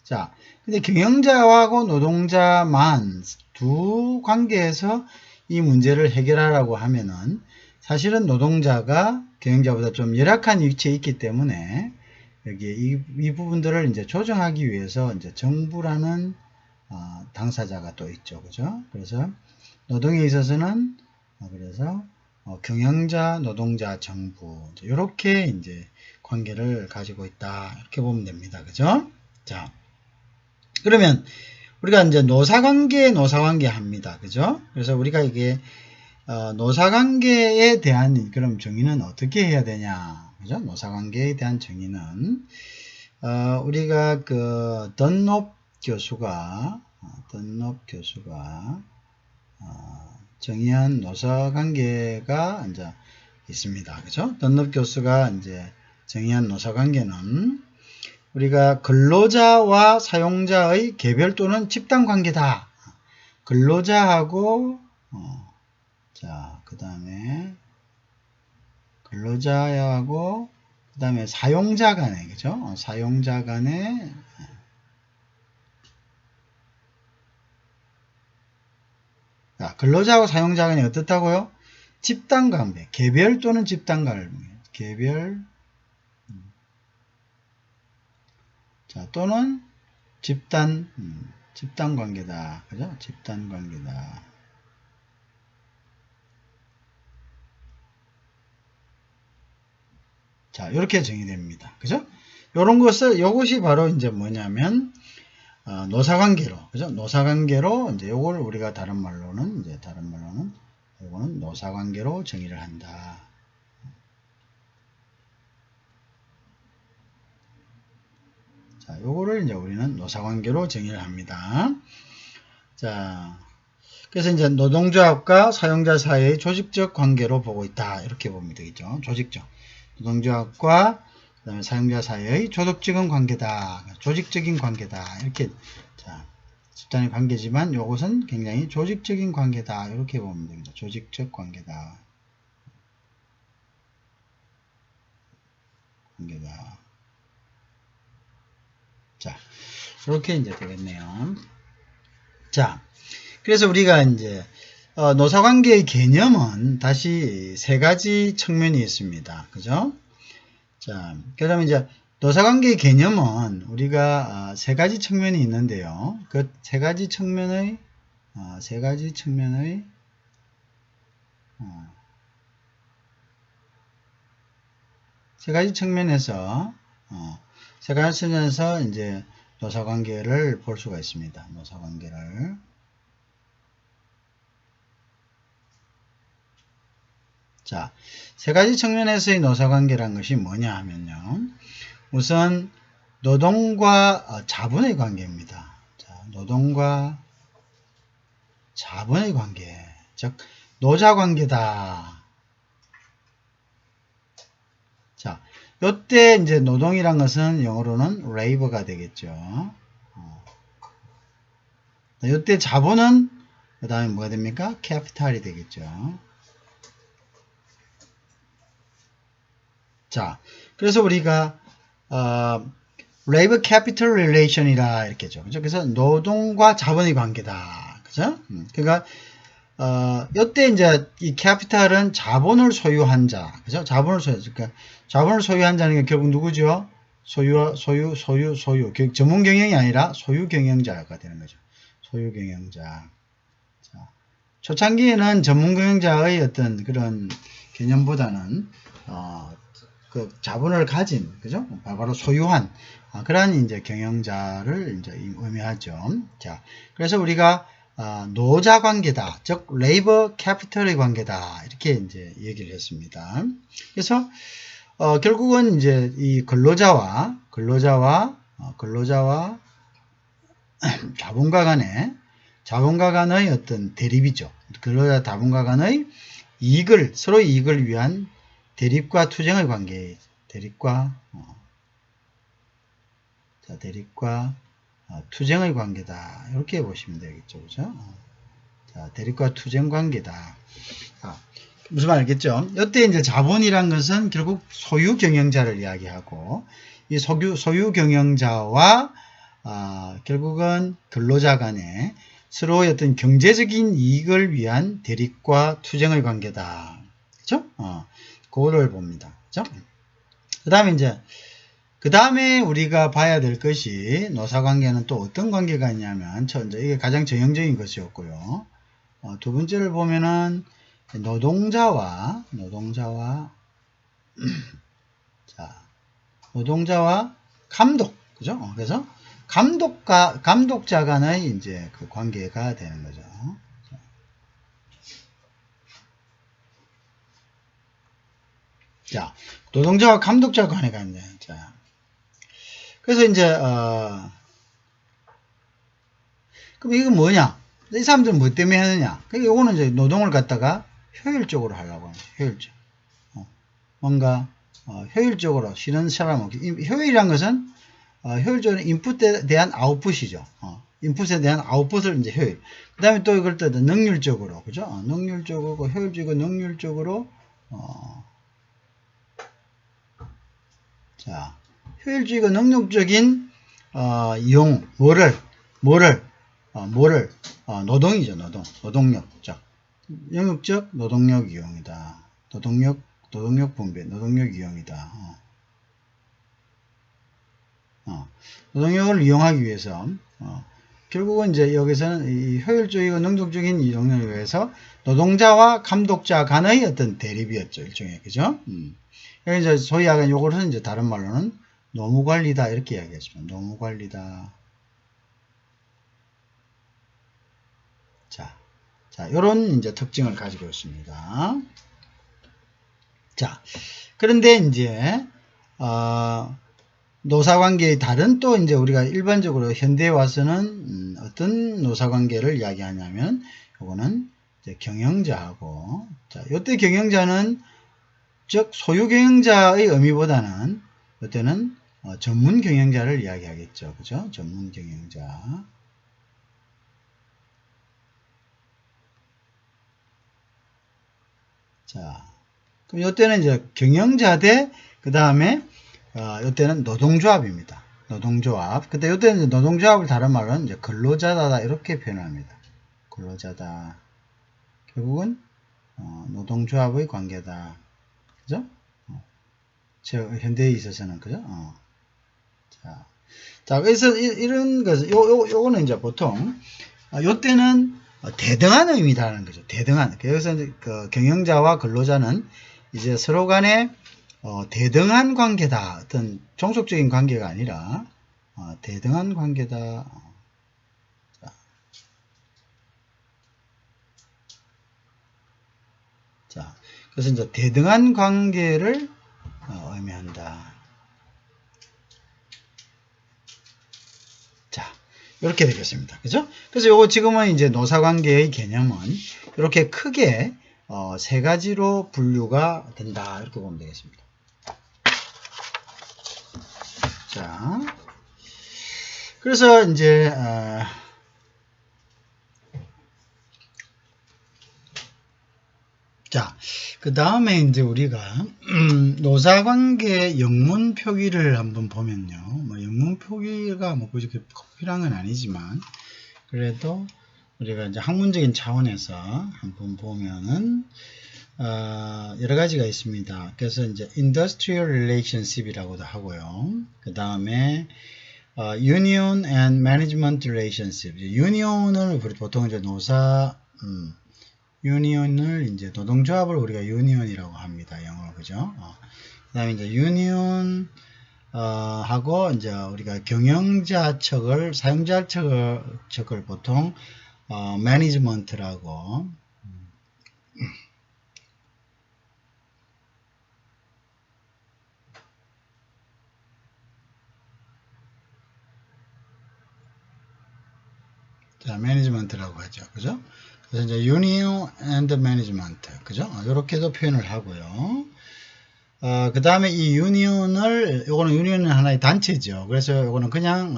자, 근데 경영자하고 노동자만 두 관계에서 이 문제를 해결하라고 하면은 사실은 노동자가 경영자보다 좀 열악한 위치에 있기 때문에 여기 이 부분들을 이제 조정하기 위해서 이제 정부라는 당사자가 또 있죠. 그죠? 그래서 노동에 있어서는 그래서 경영자, 노동자, 정부 이렇게 이제 관계를 가지고 있다. 이렇게 보면 됩니다. 그죠? 자, 그러면 우리가 이제 노사관계 합니다. 그죠? 그래서 우리가 이게 노사관계에 대한 그럼 정의는 어떻게 해야 되냐? 그죠? 노사관계에 대한 정의는 우리가 그 던롭 교수가 정의한 노사관계가 이제 있습니다. 그죠? 던롭 교수가 이제 정의한 노사관계는 우리가 근로자와 사용자의 개별 또는 집단 관계다. 근로자하고 그 다음에 근로자하고 그 다음에 사용자 간에, 그죠? 사용자 간에 근로자하고 사용자 간이 어떻다고요? 집단 관계, 개별 또는 집단 관계, 개별 또는 집단 관계다. 그죠? 집단 관계다. 자, 이렇게 정의됩니다. 그죠? 요것이 바로 이제 뭐냐면, 노사관계로, 그죠? 노사관계로, 이제 요걸 우리가 다른 말로는, 요거는 노사관계로 정의를 한다. 자, 요거를 이제 우리는 노사관계로 정의를 합니다. 자, 그래서 이제 노동조합과 사용자 사이의 조직적 관계로 보고 있다. 이렇게 보면 되겠죠. 조직적. 노동조합과 그다음에 사용자 사이의 조직적인 관계다. 조직적인 관계다. 이렇게, 자, 집단의 관계지만 이것은 굉장히 조직적인 관계다. 이렇게 보면 됩니다. 조직적 관계다. 관계다. 자, 이렇게 이제 되겠네요. 자, 그래서 우리가 이제 노사관계의 개념은 다시 세 가지 측면이 있습니다. 그죠? 자, 그 다음에 이제 노사관계의 개념은 우리가 세 가지 측면이 있는데요. 그 세 가지 측면의 세 가지 측면에서 이제 노사관계를 볼 수가 있습니다. 노사관계를. 자, 세 가지 측면에서의 노사관계란 것이 뭐냐 하면요. 우선 노동과 자본의 관계입니다. 자, 노동과 자본의 관계, 즉 노자관계다. 자, 요때 이제 노동이란 것은 영어로는 labor가 되겠죠. 요때 자본은 그 다음에 뭐가 됩니까? capital이 되겠죠. 자, 그래서 우리가 labor capital relation이라 이렇게 죠. 그죠? 그래서 노동과 자본의 관계다. 그죠? 그러니까 이때 이제 이 capital은 자본을 소유한 자. 그죠? 자본을 소유한 자는 결국 누구죠? 소유. 전문 경영이 아니라 소유 경영자가 되는 거죠. 소유 경영자. 자, 초창기에는 전문 경영자의 어떤 그런 개념보다는 그 자본을 가진, 그죠? 바로 소유한 그러한 이제 경영자를 이제 의미하죠. 자, 그래서 우리가 노자 관계다, 즉 레이버 캐피털의 관계다 이렇게 이제 얘기를 했습니다. 그래서 결국은 이제 이 근로자와 자본가 간의 어떤 대립이죠. 근로자 자본가 간의 서로의 이익을 위한 대립과 투쟁의 관계, 대립과 투쟁의 관계다. 이렇게 보시면 되겠죠. 그죠? 자, 대립과 투쟁 관계다. 무슨 말 알겠죠? 이때 이제 자본이란 것은 결국 소유 경영자를 이야기하고, 이 소유 경영자와, 결국은 근로자 간에 서로의 어떤 경제적인 이익을 위한 대립과 투쟁의 관계다. 그죠? 그거를 봅니다. 그죠? 그 다음에 우리가 봐야 될 것이 노사관계는 또 어떤 관계가 있냐면, 이제 이게 가장 전형적인 것이었고요. 두 번째를 보면은 노동자와 감독, 그죠? 그래서 감독자 간의 이제 그 관계가 되는 거죠. 자, 노동자와 감독자 관계가 있네. 자, 그래서 이제 그럼 이건 뭐냐? 이 사람들은 뭐 때문에 하느냐? 그러니까 이거는 이제 노동을 갖다가 효율적으로 하려고 하는 거죠. 효율적. 뭔가 효율적으로 쉬는 사람 없게. 효율이란 것은 효율적으로 인풋에 대한 아웃풋이죠. 인풋에 대한 아웃풋을 이제 효율. 그 다음에 또 이걸 또 능률적으로, 그죠? 능률적으로, 효율적이고 능률적으로, 자, 효율적이고 능률적인, 이용, 노동이죠, 노동력. 자, 영역적 노동력 이용이다. 노동력 분배, 노동력 이용이다. 노동력을 이용하기 위해서 결국은 이제 여기서는 이 효율적이고 능동적인 이 능력을 위해서 노동자와 감독자 간의 어떤 대립이었죠. 일종의 그죠? 여기 이제 소위 하는 요거는 이제 다른 말로는 노무관리다 이렇게 이야기했습니다. 노무관리다. 자, 요런 이제 특징을 가지고 있습니다. 자, 그런데 이제 노사관계의 다른 또 이제 우리가 일반적으로 현대에 와서는 어떤 노사관계를 이야기하냐면 요거는 이제 경영자하고 자, 요때 경영자는 즉 소유 경영자의 의미보다는 요때는 전문 경영자를 이야기하겠죠. 그죠? 전문 경영자. 자, 그럼 요때는 이제 경영자 대 그 다음에 요때는 노동조합입니다. 노동조합. 근데 요때는 노동조합을 다른 말은 이제 근로자다 이렇게 표현합니다. 근로자다. 결국은 노동조합의 관계다. 그죠? 현대에 있어서는 그죠? 자, 그래서 이런 것은 요거는 이제 보통 요때는 대등한 의미다라는 거죠. 대등한. 그래서 그 경영자와 근로자는 이제 서로 간에 대등한 관계다. 어떤 종속적인 관계가 아니라 대등한 관계다. 자, 그래서 이제 대등한 관계를 의미한다. 자, 이렇게 되겠습니다. 그죠? 그래서 요거 지금은 이제 노사관계의 개념은 이렇게 크게 세 가지로 분류가 된다. 이렇게 보면 되겠습니다. 자, 그래서 이제 자, 그 다음에 이제 우리가 노사관계 영문 표기를 한번 보면요. 뭐 영문 표기가 뭐 굳이 필요한 건 아니지만 그래도 우리가 이제 학문적인 차원에서 한번 보면은 여러 가지가 있습니다. 그래서 이제 industrial relationship이라고도 하고요. 그 다음에 union and management relationship. union을 보통 이제 유니온을 이제 노동조합을 우리가 유니온이라고 합니다. 영어로 그죠? 그다음에 이제 유니온 하고 이제 우리가 경영자 측을 사용자 측을 보통 매니지먼트라고 자, 매니지먼트라고 하죠. 그죠? 그래서 이제 union and management. 그죠? 이렇게도 표현을 하고요. 그 다음에 이 유니온을, 요거는 유니온은 하나의 단체죠. 그래서 요거는 그냥,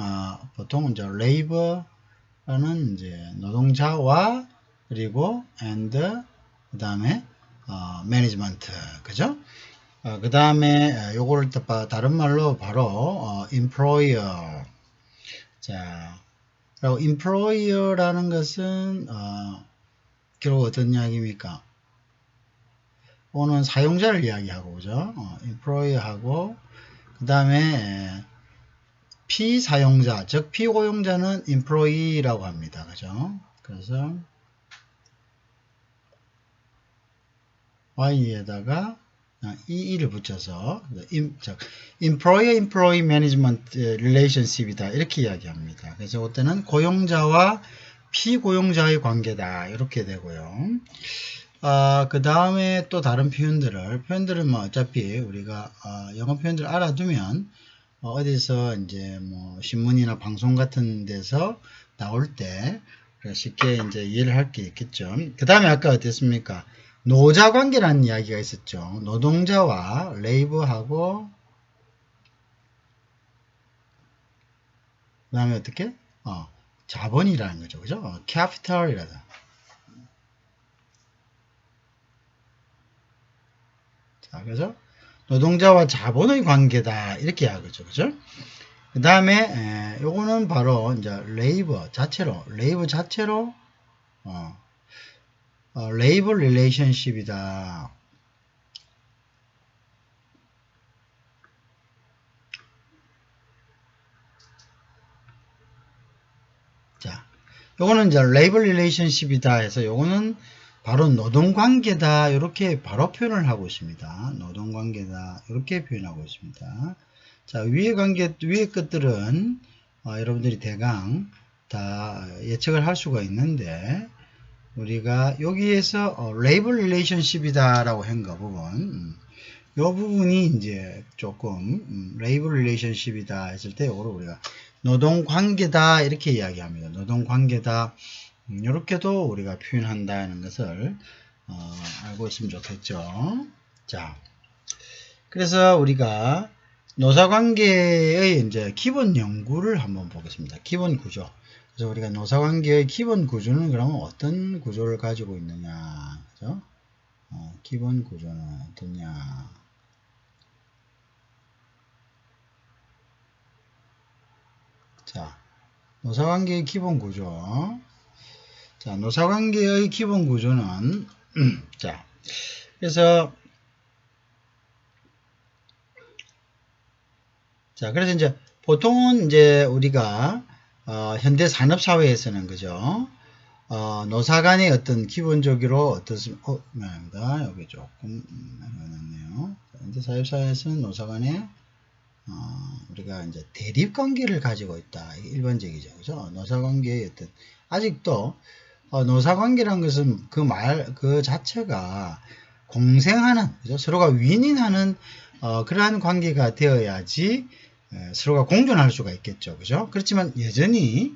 보통 이제 labor라는 이제 노동자와 그리고 and, 그 다음에, management. 그죠? 그 다음에 요거를 다른 말로 바로, employer. 자, 그리고 employer라는 것은, 결국 어떤 이야기입니까? 오는 사용자를 이야기하고, 그죠? employer하고, 그 다음에, 피사용자, 즉, 피고용자는 employee라고 합니다. 그죠? 그래서, Y에다가, EE를 붙여서, employer-employee management relationship이다. 이렇게 이야기합니다. 그래서 그때는 고용자와 피고용자의 관계다. 이렇게 되고요. 그 다음에 또 다른 표현들은 뭐 어차피 우리가 영어 표현들을 알아두면 어디서 이제 뭐 신문이나 방송 같은 데서 나올 때 쉽게 이제 이해를 할 게 있겠죠. 그 다음에 아까 어땠습니까? 노자 관계라는 이야기가 있었죠. 노동자와 레이버하고 그 다음에 어떻게? 자본이라는 거죠. 그죠? 캐피탈이라다. 자, 그래서 노동자와 자본의 관계다. 이렇게 하겠죠. 그죠? 그 다음에, 요거는 바로, 이제, 레이버 자체로, 레이버 릴레이션십이다. 자, 요거는 이제 레이블 릴레이션십이다 해서 요거는 바로 노동관계다 이렇게 바로 표현을 하고 있습니다. 노동관계다 이렇게 표현하고 있습니다. 자, 위의 것들은 여러분들이 대강 다 예측을 할 수가 있는데 우리가 여기에서 레이블 릴레이션십이다 라고 한 거 부분 이 부분이 이제 조금 레이블 릴레이션십이다 했을 때 이거를 우리가 노동관계다 이렇게 이야기합니다. 노동관계다 이렇게도 우리가 표현한다는 것을 알고 있으면 좋겠죠. 자, 그래서 우리가 노사관계의 이제 기본 연구를 한번 보겠습니다. 기본 구조. 그래서 우리가 노사관계의 기본 구조는 그러면 어떤 구조를 가지고 있느냐, 그죠? 기본 구조는 어떠냐? 자, 노사관계의 기본 구조. 자, 노사관계의 기본 구조는 자, 그래서 이제 보통은 이제 우리가 현대 산업 사회에서는 그죠? 노사 간의 어떤 기본적으로 어떻습니까? 미안합니다. 여기 조금 해놨네요. 현대 산업 사회에서는 노사 간의 우리가 이제 대립 관계를 가지고 있다. 이게 일반적이죠. 그죠? 노사 관계의 어떤 아직도 노사 관계란 것은 그 자체가 공생하는, 그죠? 서로가 윈윈하는 그러한 관계가 되어야지 서로가 공존할 수가 있겠죠. 그죠? 그렇지만 여전히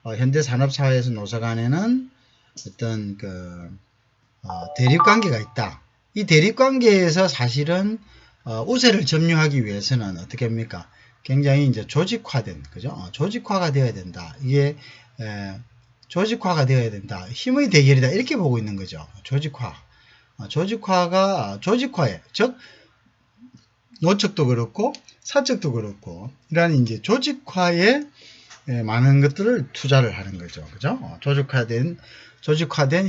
현대 산업 사회에서 노사 간에는 어떤 대립 관계가 있다. 이 대립 관계에서 사실은 우세를 점유하기 위해서는 어떻게 합니까? 굉장히 이제 조직화된, 그죠? 조직화가 되어야 된다. 이게 조직화가 되어야 된다. 힘의 대결이다. 이렇게 보고 있는 거죠. 조직화에, 즉 노측도 그렇고 사측도 그렇고 이러한 이제 조직화에 많은 것들을 투자를 하는 거죠. 그죠? 조직화된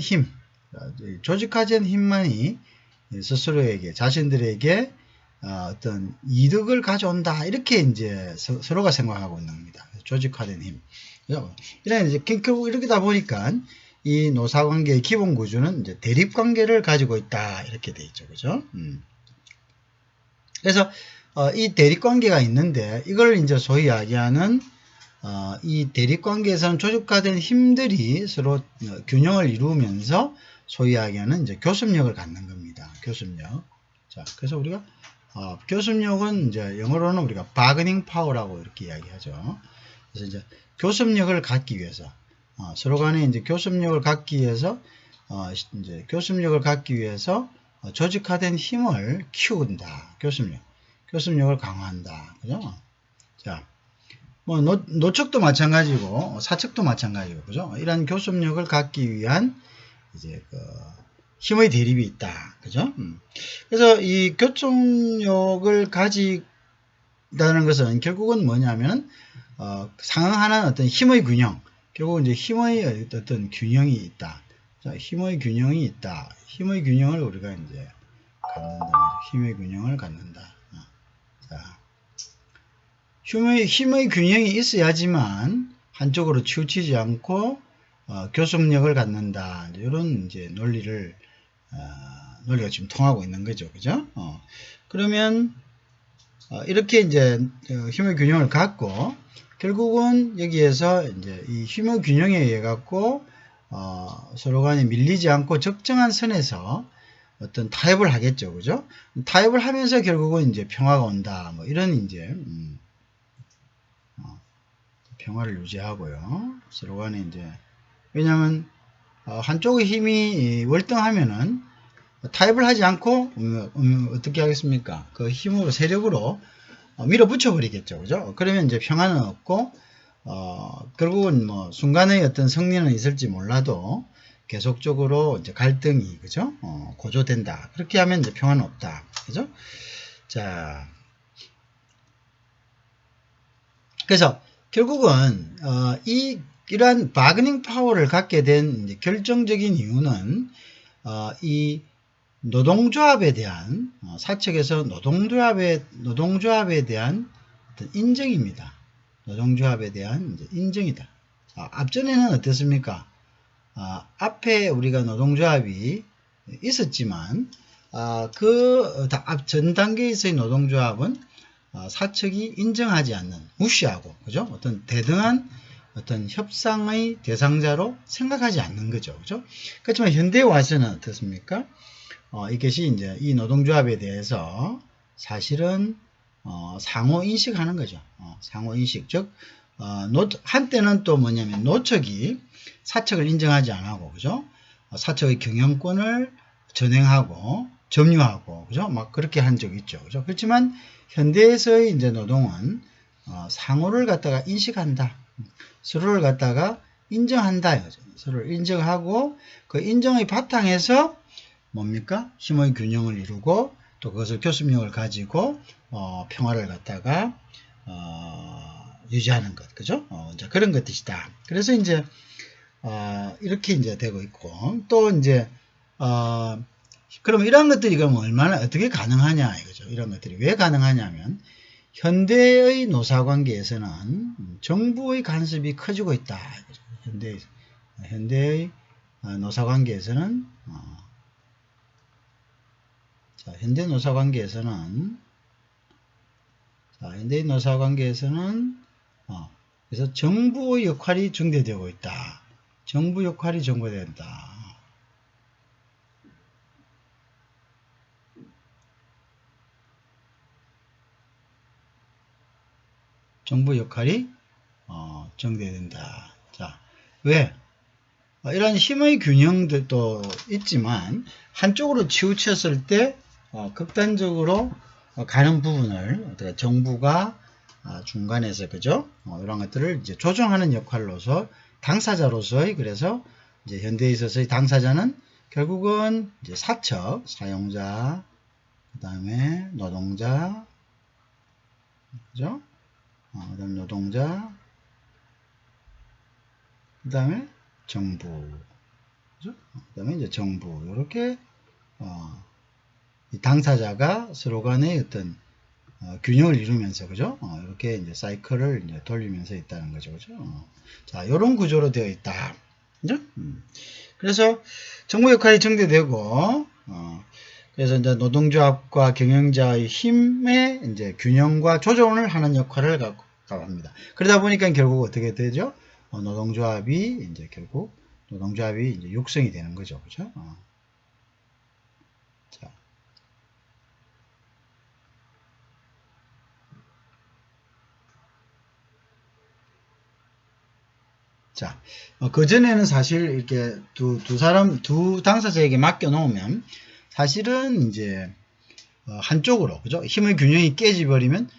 힘, 조직화된 힘만이 스스로에게, 자신들에게 어떤 이득을 가져온다. 이렇게 이제 서로가 생각하고 있는 겁니다. 조직화된 힘. 이런 이제 결국 이렇게다 보니까 이 노사관계의 기본 구조는 이제 대립관계를 가지고 있다. 이렇게 돼 있죠. 그죠? 그래서 이 대립관계가 있는데 이걸 이제 소위 이야기하는 이 대립관계에서는 조직화된 힘들이 서로 균형을 이루면서 소위 이야기하는 이제 교섭력을 갖는 겁니다. 교섭력. 자, 그래서 우리가 교섭력은 이제 영어로는 우리가 bargaining power라고 이렇게 이야기하죠. 그래서 이제 교섭력을 갖기 위해서 서로 간에 이제 교섭력을 갖기 위해서 조직화된 힘을 키운다. 교섭력을 강화한다. 그죠? 자, 뭐 노측도 마찬가지고 사측도 마찬가지고, 그죠? 이런 교섭력을 갖기 위한 이제 힘의 대립이 있다. 그죠? 그래서 이 교섭력을 가지다는 것은 결국은 뭐냐면 상응하는 어떤 힘의 균형, 결국은 이제 힘의 어떤 균형이 있다. 자, 힘의 균형이 있다. 힘의 균형을 우리가 이제 갖는다. 힘의 균형을 갖는다. 자, 힘의 균형이 있어야지만 한쪽으로 치우치지 않고 교섭력을 갖는다. 이런 이제 논리가 지금 통하고 있는 거죠. 그죠? 그러면 이렇게 이제 힘의 균형을 갖고 결국은 여기에서 이제 이 힘의 균형에 의해 갖고 서로 간에 밀리지 않고 적정한 선에서 어떤 타협을 하겠죠. 그죠? 타협을 하면서 결국은 이제 평화가 온다. 뭐 이런 이제 평화를 유지하고요. 서로 간에 이제 왜냐하면 한쪽의 힘이 월등하면은 타협을 하지 않고 어떻게 하겠습니까? 그 힘으로 세력으로 밀어붙여 버리겠죠. 그죠? 그러면 이제 평화는 없고 결국은 뭐 순간의 어떤 승리는 있을지 몰라도 계속적으로 이제 갈등이, 그죠? 고조된다. 그렇게 하면 이제 평화는 없다. 그죠? 자, 그래서 결국은 이러한 바그닝 파워를 갖게 된 이제 결정적인 이유는 이 노동조합에 대한 사측에서 노동조합에 대한 어떤 인정입니다. 노동조합에 대한 이제 인정이다. 앞전에는 어땠습니까? 앞에 우리가 노동조합이 있었지만 앞 전 단계에서의 노동조합은 사측이 인정하지 않는, 무시하고, 그죠? 어떤 대등한 어떤 협상의 대상자로 생각하지 않는 거죠. 그죠? 그렇지만 현대에 와서는 어떻습니까? 이것이 이제 이 노동조합에 대해서 사실은 상호 인식하는 거죠. 상호 인식. 즉, 한때는 또 뭐냐면 노측이 사측을 인정하지 않고, 그죠? 사측의 경영권을 전행하고 점유하고, 그죠? 막 그렇게 한 적이 있죠. 그죠? 그렇지만 현대에서의 이제 노동은 상호를 갖다가 인식한다. 서로를 갖다가 인정한다. 서로를 인정하고 그 인정의 바탕에서 뭡니까? 힘의 균형을 이루고 또 그것을 교섭력을 가지고 평화를 갖다가 유지하는 것, 그죠? 이제 그런 것이다. 그래서 이제 이렇게 이제 되고 있고 또 이제 그럼 이런 것들이 그럼 얼마나 어떻게 가능하냐 이거죠. 이런 것들이 왜 가능하냐면 현대의 노사관계에서는 정부의 간섭이 커지고 있다. 현대의 노사관계에서는 현대 노사관계에서는 그래서 정부의 역할이 증대되고 있다. 정부 역할이 증대된다. 정부 역할이 증대된다. 자, 왜? 이런 힘의 균형도 있지만 한쪽으로 치우쳤을 때 극단적으로 가는 부분을 정부가 중간에서 그죠? 이런 것들을 이제 조정하는 역할로서 당사자로서의 그래서 이제 현대에 있어서의 당사자는 결국은 이제 사측 사용자 그다음에 노동자 그죠? 그다음 노동자 그다음에 정부 그죠? 그다음에 이제 정부 이렇게 이 당사자가 서로 간의 어떤 균형을 이루면서 그죠? 이렇게 이제 사이클을 이제 돌리면서 있다는 거죠, 그죠? 자, 이런 구조로 되어 있다, 그죠? 그래서 정부 역할이 증대되고, 그래서 이제 노동조합과 경영자의 힘의 이제 균형과 조정을 하는 역할을 갖고 합니다. 그러다 보니까 결국 어떻게 되죠? 노동조합이 이제 육성이 되는 거죠, 그죠? 자, 그전에는 사실 이렇게 두 당사자에게 맡겨놓으면 사실은 이제 한쪽으로, 그죠? 힘의 균형이 깨져버리면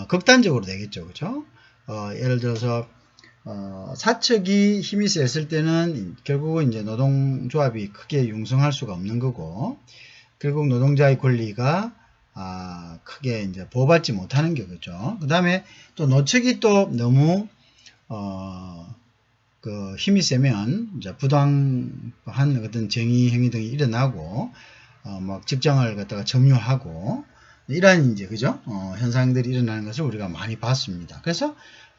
극단적으로 되겠죠, 그죠? 예를 들어서 사측이 힘이 셌을 때는 결국은 이제 노동조합이 크게 융성할 수가 없는 거고, 결국 노동자의 권리가 크게 이제 보호받지 못하는 거죠. 그 다음에 또 노측이 또 너무 그 힘이 세면 이제 부당한 어떤 정의 행위 등이 일어나고 막 직장을 갖다가 점유하고 이러한 이제 그죠 현상들이 일어나는 것을 우리가 많이 봤습니다. 그래서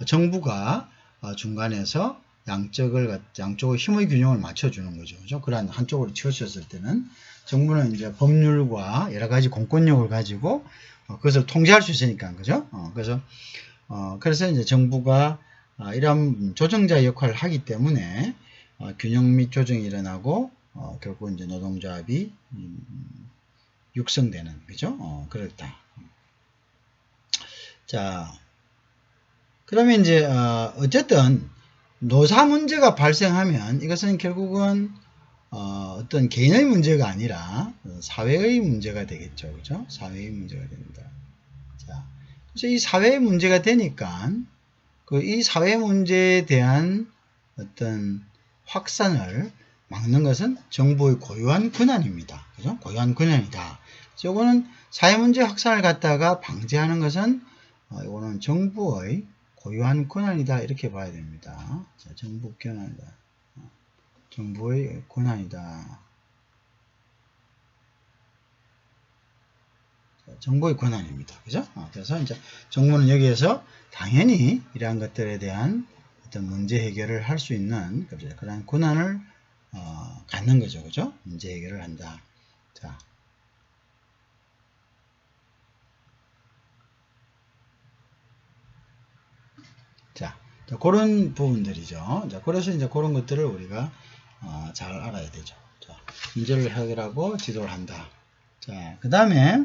정부가 중간에서 양쪽의 힘의 균형을 맞춰주는 거죠. 그죠? 그러한 한쪽으로 치우쳤을 때는 정부는 이제 법률과 여러 가지 공권력을 가지고 그것을 통제할 수 있으니까 그죠? 그래서 이제 정부가 이런 조정자 역할을 하기 때문에 균형 및 조정이 일어나고 결국 이제 노동조합이 육성되는 그죠? 그렇다. 자, 그러면 이제 어쨌든 노사 문제가 발생하면 이것은 결국은 어떤 개인의 문제가 아니라 사회의 문제가 되겠죠, 그죠? 사회의 문제가 됩니다. 자, 그래서 이 사회의 문제가 되니까 이 사회 문제에 대한 어떤 확산을 막는 것은 정부의 고유한 권한입니다. 그죠? 고유한 권한이다. 이거는 사회 문제 확산을 갖다가 방지하는 것은 이거는 정부의 고유한 권한이다. 이렇게 봐야 됩니다. 자, 정부 권한이다. 정부의 권한이다. 정부의 권한입니다. 그죠? 그래서 이제 정부는 여기에서 당연히 이러한 것들에 대한 어떤 문제 해결을 할 수 있는 그런 권한을 갖는 거죠. 그죠? 문제 해결을 한다. 자, 그런 부분들이죠. 자, 그래서 이제 그런 것들을 우리가 잘 알아야 되죠. 자, 문제를 해결하고 지도를 한다. 자, 그 다음에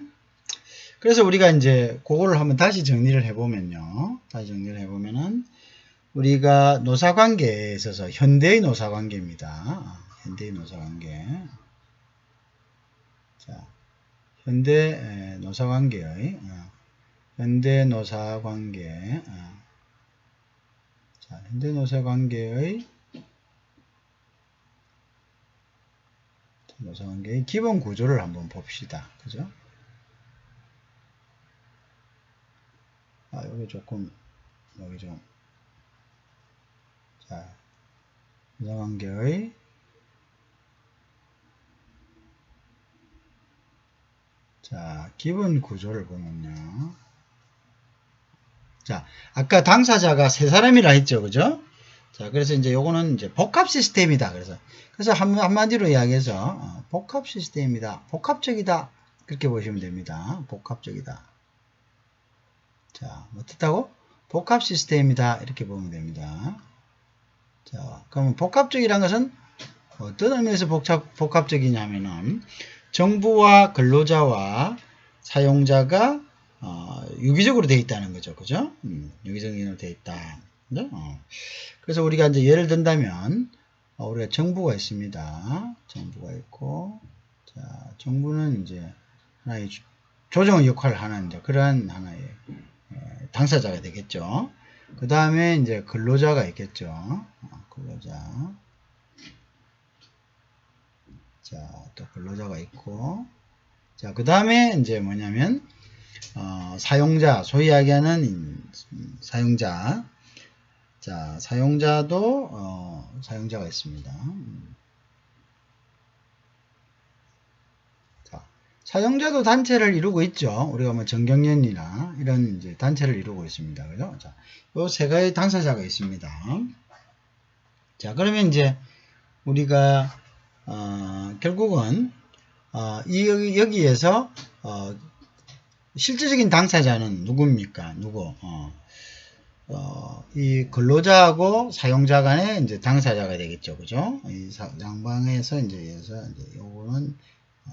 그래서 우리가 이제 그거를 한번 다시 정리를 해보면요. 다시 정리를 해보면은 우리가 노사관계에 있어서 현대의 노사관계입니다. 현대의 노사관계. 자, 현대 노사관계의 현대 노사관계. 자, 현대 노사관계의 기본 구조를 한번 봅시다. 그죠? 여기 조금, 여기 좀, 자, 노사관계의 자, 기본 구조를 보면요. 자, 아까 당사자가 세 사람이라 했죠. 그죠? 자, 그래서 이제 요거는 이제 복합 시스템이다. 그래서 한마디로 이야기해서 복합 시스템이다. 복합적이다. 그렇게 보시면 됩니다. 복합적이다. 자, 뭐 뜻하고? 복합 시스템이다. 이렇게 보면 됩니다. 자, 그러면 복합적이라는 것은 어떤 의미에서 복합적이냐면은 정부와 근로자와 사용자가 유기적으로 되어 있다는 거죠. 그죠? 유기적으로 되어 있다. 그죠? 그래서 우리가 이제 예를 든다면 우리가 정부가 있습니다. 정부가 있고, 자, 정부는 이제 하나의 조정 역할을 하는 이제 그러한 하나의 당사자가 되겠죠. 그 다음에 이제 근로자가 있겠죠. 근로자. 자, 또 근로자가 있고, 자, 그 다음에 이제 뭐냐면, 사용자, 소위 이야기하는 사용자. 자, 사용자도, 사용자가 있습니다. 자, 사용자도 단체를 이루고 있죠. 우리가 뭐 정경련이나 이런 이제 단체를 이루고 있습니다. 그죠? 자, 요 세 가지 당사자가 있습니다. 자, 그러면 이제 우리가, 결국은, 여기에서, 실질적인 당사자는 누굽니까? 누구? 이 근로자하고 사용자 간의 이제 당사자가 되겠죠. 그죠? 이 양방에서 이제 요거는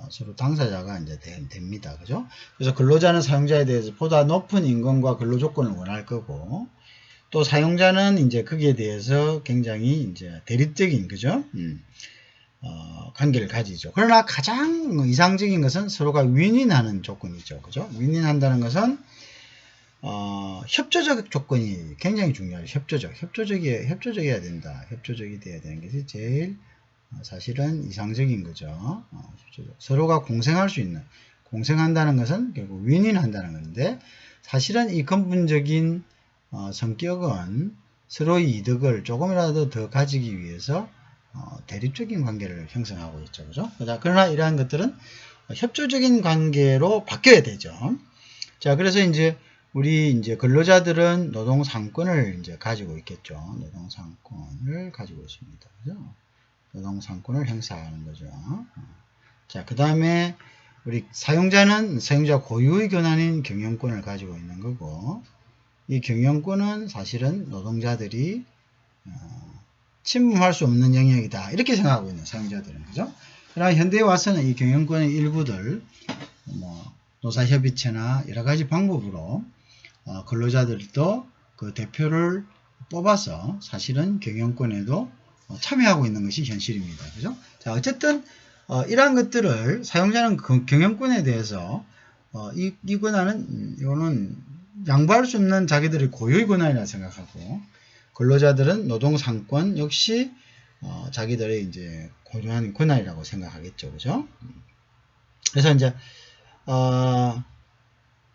서로 당사자가 이제 됩니다. 그죠? 그래서 근로자는 사용자에 대해서 보다 높은 임금과 근로 조건을 원할 거고, 또 사용자는 이제 거기에 대해서 굉장히 이제 대립적인, 그죠? 관계를 가지죠. 그러나 가장 이상적인 것은 서로가 윈윈하는 조건이죠. 그죠? 윈윈한다는 것은, 협조적 조건이 굉장히 중요하죠. 협조적이어야 된다. 협조적이 돼야 되는 것이 제일 사실은 이상적인 거죠. 서로가 공생할 수 있는, 공생한다는 것은 결국 윈윈한다는 건데, 사실은 이 근본적인 성격은 서로의 이득을 조금이라도 더 가지기 위해서 대립적인 관계를 형성하고 있죠. 그죠? 그러나 이러한 것들은 협조적인 관계로 바뀌어야 되죠. 자, 그래서 이제 우리 이제 근로자들은 노동상권을 이제 가지고 있겠죠. 노동상권을 가지고 있습니다. 그죠? 노동상권을 행사하는 거죠. 자, 그 다음에 우리 사용자는 사용자 고유의 권한인 경영권을 가지고 있는 거고, 이 경영권은 사실은 노동자들이 침범할 수 없는 영역이다. 이렇게 생각하고 있는 사용자들은. 그죠? 그러나 현대에 와서는 이 경영권의 일부들, 노사협의체나 여러 가지 방법으로 근로자들도 그 대표를 뽑아서 사실은 경영권에도 참여하고 있는 것이 현실입니다. 그죠? 자, 어쨌든, 이러한 것들을 사용자는 그 경영권에 대해서, 이 권한은, 이거는 양보할 수 없는 자기들의 고유의 권한이라 생각하고, 근로자들은 노동상권 역시 자기들의 이제 고유한 권한이라고 생각하겠죠. 그죠? 그래서 이제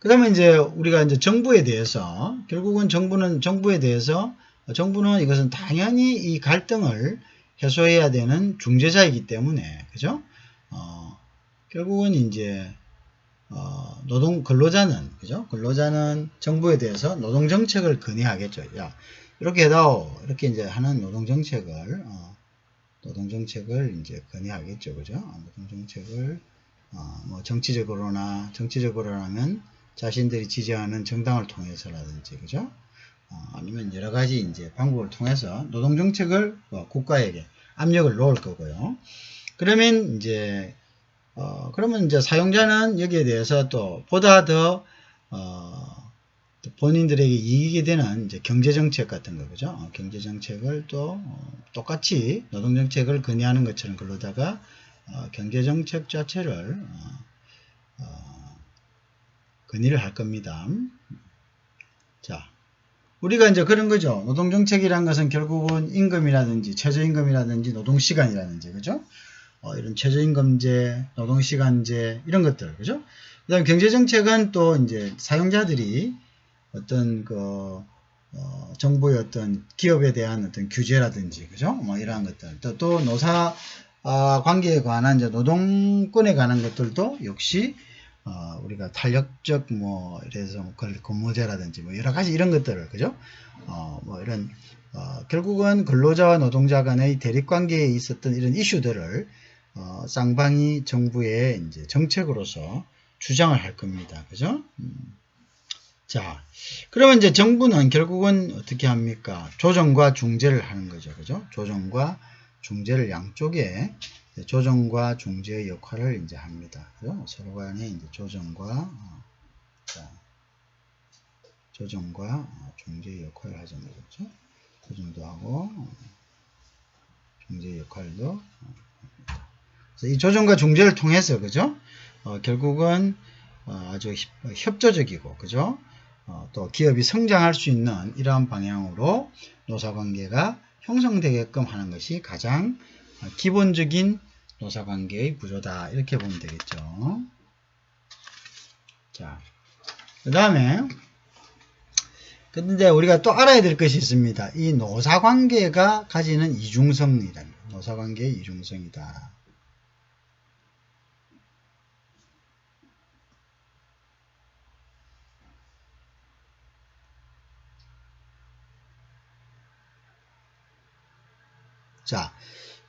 그다음에 이제 우리가 이제 정부에 대해서 결국은 정부에 대해서 정부는 이것은 당연히 이 갈등을 해소해야 되는 중재자이기 때문에 그죠? 결국은 이제 근로자는 그죠? 근로자는 정부에 대해서 노동 정책을 건의하겠죠. 야, 이렇게 해도 이렇게 이제 하는 노동정책을 이제 건의하겠죠. 그죠? 노동정책을 뭐 정치적으로라면 자신들이 지지하는 정당을 통해서라든지, 그죠? 아니면 여러 가지 이제 방법을 통해서 노동정책을 국가에게 압력을 놓을 거고요. 그러면 이제 사용자는 여기에 대해서 또 보다 더 본인들에게 이익이 되는 이제 경제정책 같은 거, 그죠? 경제정책을 또 똑같이 노동정책을 건의하는 것처럼 그러다가 경제정책 자체를 건의를 할 겁니다. 자, 우리가 이제 그런 거죠. 노동정책이란 것은 결국은 임금이라든지 최저임금이라든지 노동시간이라든지, 그죠? 이런 최저임금제, 노동시간제 이런 것들, 그죠? 그다음 경제정책은 또 이제 사용자들이 어떤 정부의 어떤 기업에 대한 어떤 규제라든지, 그죠? 뭐 이러한 것들, 또 노사 관계에 관한 이제 노동권에 관한 것들도 역시 우리가 탄력적 이래서 근무제라든지 뭐 여러 가지 이런 것들을, 그죠? 뭐 이런 결국은 근로자와 노동자 간의 대립 관계에 있었던 이런 이슈들을 쌍방이 정부의 이제 정책으로서 주장을 할 겁니다. 그죠? 자, 그러면 이제 정부는 결국은 어떻게 합니까? 조정과 중재를 하는 거죠. 그죠? 조정과 중재를 양쪽에 조정과 중재의 역할을 이제 합니다. 그죠? 서로 간에 이제 조정과 중재의 역할을 하죠. 그죠? 조정도 하고 중재의 역할도 합니다. 그래서 이 조정과 중재를 통해서, 그죠? 결국은 아주 협조적이고, 그죠? 또 기업이 성장할 수 있는 이러한 방향으로 노사관계가 형성되게끔 하는 것이 가장 기본적인 노사관계의 구조다. 이렇게 보면 되겠죠. 자, 그 다음에 근데 우리가 또 알아야 될 것이 있습니다. 이 노사관계가 가지는 이중성이다. 노사관계의 이중성이다. 자,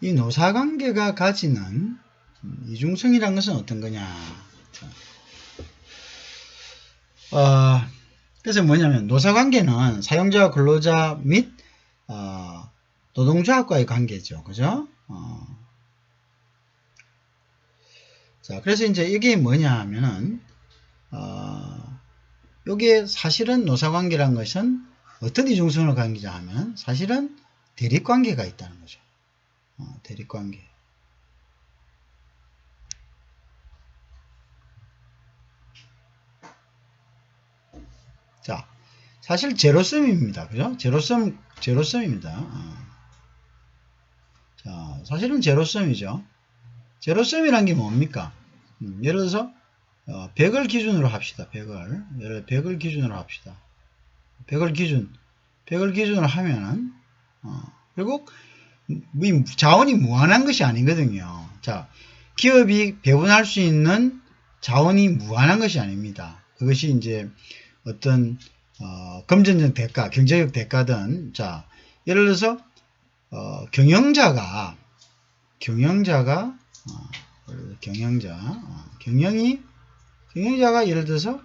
이 노사관계가 가지는 이중성이라는 것은 어떤 거냐. 그래서 뭐냐면 노사관계는 사용자와 근로자 및 노동조합과의 관계죠. 그죠? 자, 그래서 이제 이게 뭐냐 하면은 이게 사실은 노사관계란 것은 어떤 이중성을 관계자 하면 사실은 대립관계가 있다는 거죠. 대립관계. 자, 사실 제로섬입니다. 그죠? 제로섬입니다. 자, 사실은 제로섬이죠. 제로섬이란 게 뭡니까? 예를 들어서 100을 기준으로 합시다. 100을 기준으로 합시다. 100을 기준으로 하면은 결국 자원이 무한한 것이 아니거든요. 자, 기업이 배분할 수 있는 자원이 무한한 것이 아닙니다. 그것이 이제 어떤 금전적 대가, 경제적 대가든, 자, 예를 들어서 경영자가 경영자가 예를 들어서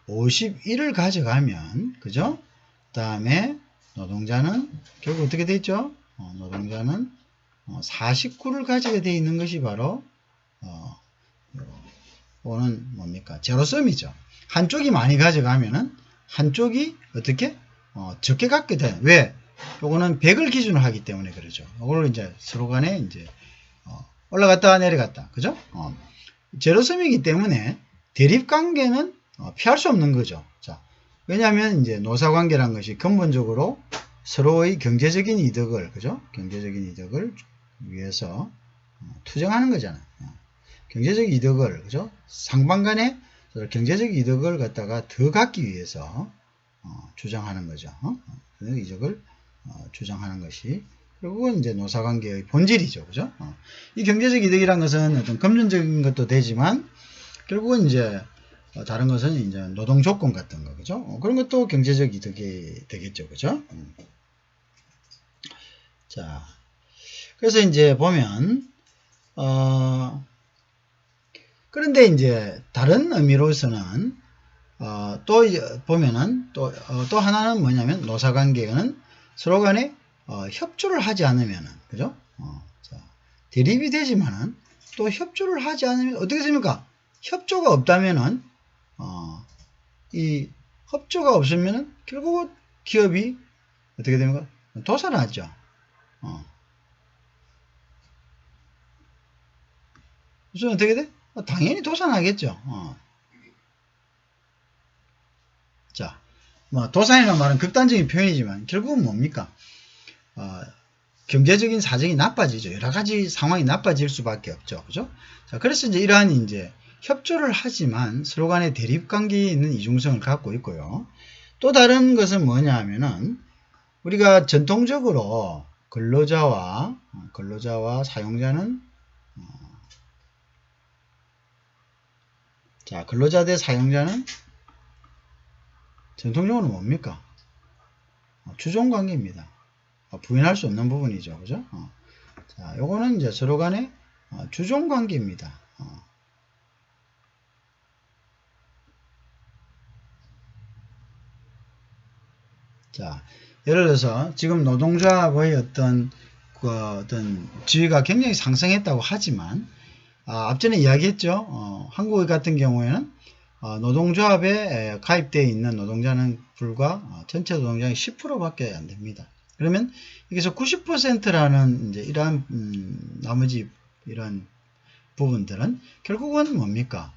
51을 가져가면, 그죠? 그 다음에 노동자는 결국 어떻게 되죠? 노동자는 49를 가지게 되어 있는 것이 바로 오는 뭡니까? 제로섬이죠. 한쪽이 많이 가져가면은 한쪽이 어떻게 적게 갖게 돼. 왜? 요거는 100을 기준으로 하기 때문에 그러죠. 이걸 이제 서로 간에 이제 올라갔다가 내려갔다. 그죠? 제로섬이기 때문에 대립 관계는 피할 수 없는 거죠. 자, 왜냐하면 이제 노사관계란 것이 근본적으로 서로의 경제적인 이득을, 그죠? 경제적인 이득을 위해서 투쟁하는 거잖아요. 경제적 이득을, 그죠? 상방 간에 경제적 이득을 갖다가 더 갖기 위해서 주장하는 거죠. 이득을 주장하는 것이 결국은 이제 노사관계의 본질이죠. 그죠? 이 경제적 이득이란 것은 어떤 금전적인 것도 되지만 결국은 이제 다른 것은 이제 노동 조건 같은 거, 그죠? 그런 것도 경제적 이득이 되겠죠. 그죠? 자, 그래서 이제 보면, 그런데 이제 다른 의미로서는, 또 보면은, 또 하나는 뭐냐면, 노사관계는 서로 간에, 협조를 하지 않으면은, 그죠? 자, 대립이 되지만은, 또 협조를 하지 않으면, 어떻게 됩니까? 협조가 없다면은, 이 협조가 없으면은, 결국 기업이 어떻게 됩니까? 도산하죠. 그래서 어떻게 돼? 당연히 도산하겠죠. 자, 뭐 도산이라는 말은 극단적인 표현이지만 결국은 뭡니까? 경제적인 사정이 나빠지죠. 여러 가지 상황이 나빠질 수밖에 없죠. 그죠? 자, 그래서 이제 이러한 이제 협조를 하지만 서로 간의 대립 관계에 있는 이중성을 갖고 있고요. 또 다른 것은 뭐냐 하면은 우리가 전통적으로 근로자와 사용자는 자, 근로자 대 사용자는 전통적으로 뭡니까? 주종관계입니다. 부인할 수 없는 부분이죠. 그죠? 자, 요거는 이제 서로 간의 주종관계입니다. 자, 예를 들어서 지금 노동조합의 어떤 지위가 굉장히 상승했다고 하지만 앞전에 이야기했죠. 한국 같은 경우에는 노동조합에 가입되어 있는 노동자는 불과 전체 노동자의 10%밖에 안 됩니다. 그러면 여기서 90%라는 이제 이러한 나머지 이런 부분들은 결국은 뭡니까?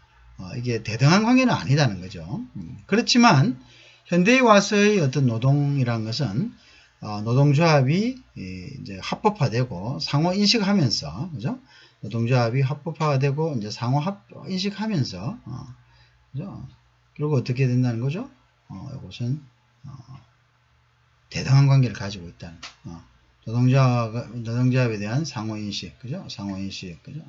이게 대등한 관계는 아니다는 거죠. 그렇지만 현대에 와서의 어떤 노동이란 것은 노동조합이 이제 합법화되고 상호 인식하면서 그죠? 노동조합이 합법화되고 이제 상호 인식하면서 그죠? 결국 어떻게 된다는 거죠? 이것은 대등한 관계를 가지고 있다는 노동조합에 대한 상호인식, 그죠? 상호인식, 그죠?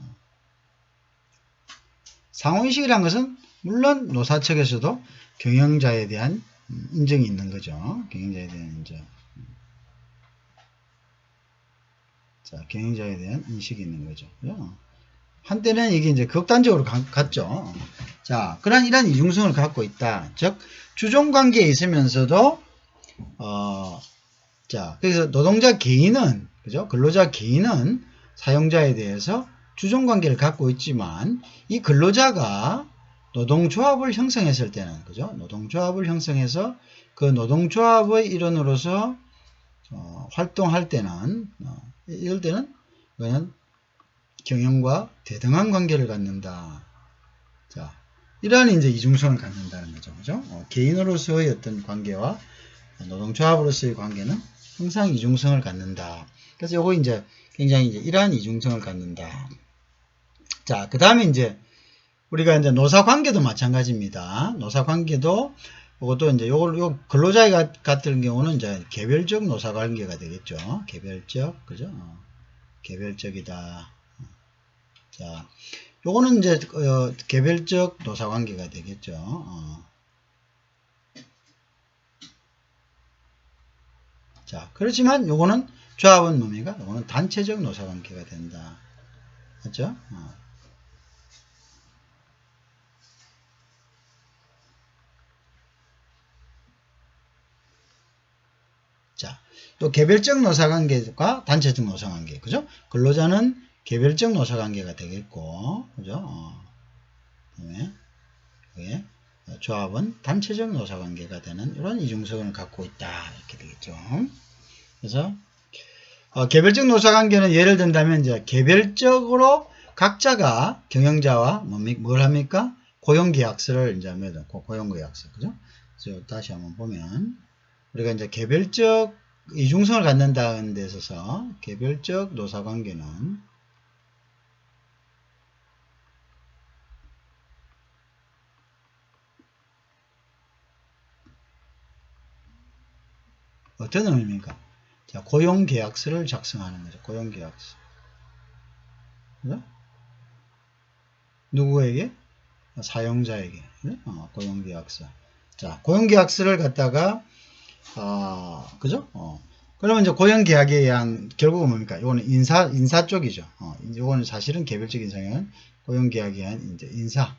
상호인식이란 것은 물론 노사 측에서도 경영자에 대한 인정이 있는 거죠. 경영자에 대한 인정. 자, 경영자에 대한 인식이 있는 거죠. 그죠? 한때는 이게 이제 극단적으로 갔죠. 자, 이런 이중성을 갖고 있다. 즉, 주종관계에 있으면서도, 자, 그래서 노동자 개인은, 그죠? 근로자 개인은 사용자에 대해서 주종관계를 갖고 있지만, 이 근로자가 노동조합을 형성했을 때는, 그죠? 노동조합을 형성해서 그 노동조합의 일원으로서, 활동할 때는, 이럴 때는, 그는 경영과 대등한 관계를 갖는다. 자, 이러한 이제 이중성을 갖는다는 거죠. 그죠? 개인으로서의 어떤 관계와 노동조합으로서의 관계는 항상 이중성을 갖는다. 그래서 요거 이제 굉장히 이제 이러한 이중성을 갖는다. 자, 그 다음에 이제 우리가 이제 노사 관계도 마찬가지입니다. 노사 관계도 이것도 이제 요 근로자 같은 경우는 이제 개별적 노사 관계가 되겠죠. 개별적, 그죠? 개별적이다. 자, 요거는 이제 개별적 노사 관계가 되겠죠. 자, 그렇지만 요거는 조합은 뭡니까? 요거는 단체적 노사 관계가 된다. 맞죠? 자, 또 개별적 노사관계과 단체적 노사관계, 그죠? 근로자는 개별적 노사관계가 되겠고, 그죠? 그다음에 조합은 단체적 노사관계가 되는 이런 이중성을 갖고 있다 이렇게 되겠죠. 그래서 개별적 노사관계는 예를 든다면 이제 개별적으로 각자가 경영자와 뭘 합니까? 고용계약서를 이제 고용계약서, 그죠? 그래서 다시 한번 보면. 우리가 이제 개별적 이중성을 갖는다는 데 있어서 개별적 노사관계는 어떤 의미입니까? 자, 고용계약서를 작성하는 거죠. 고용계약서. 그죠? 누구에게? 사용자에게. 그죠? 고용계약서. 자, 고용계약서를 갖다가 그죠? 그러면 이제 고용계약에 의한 결국은 뭡니까? 이거는 인사 쪽이죠. 이거는 사실은 개별적인 성향은 고용계약에 의한 이제 인사,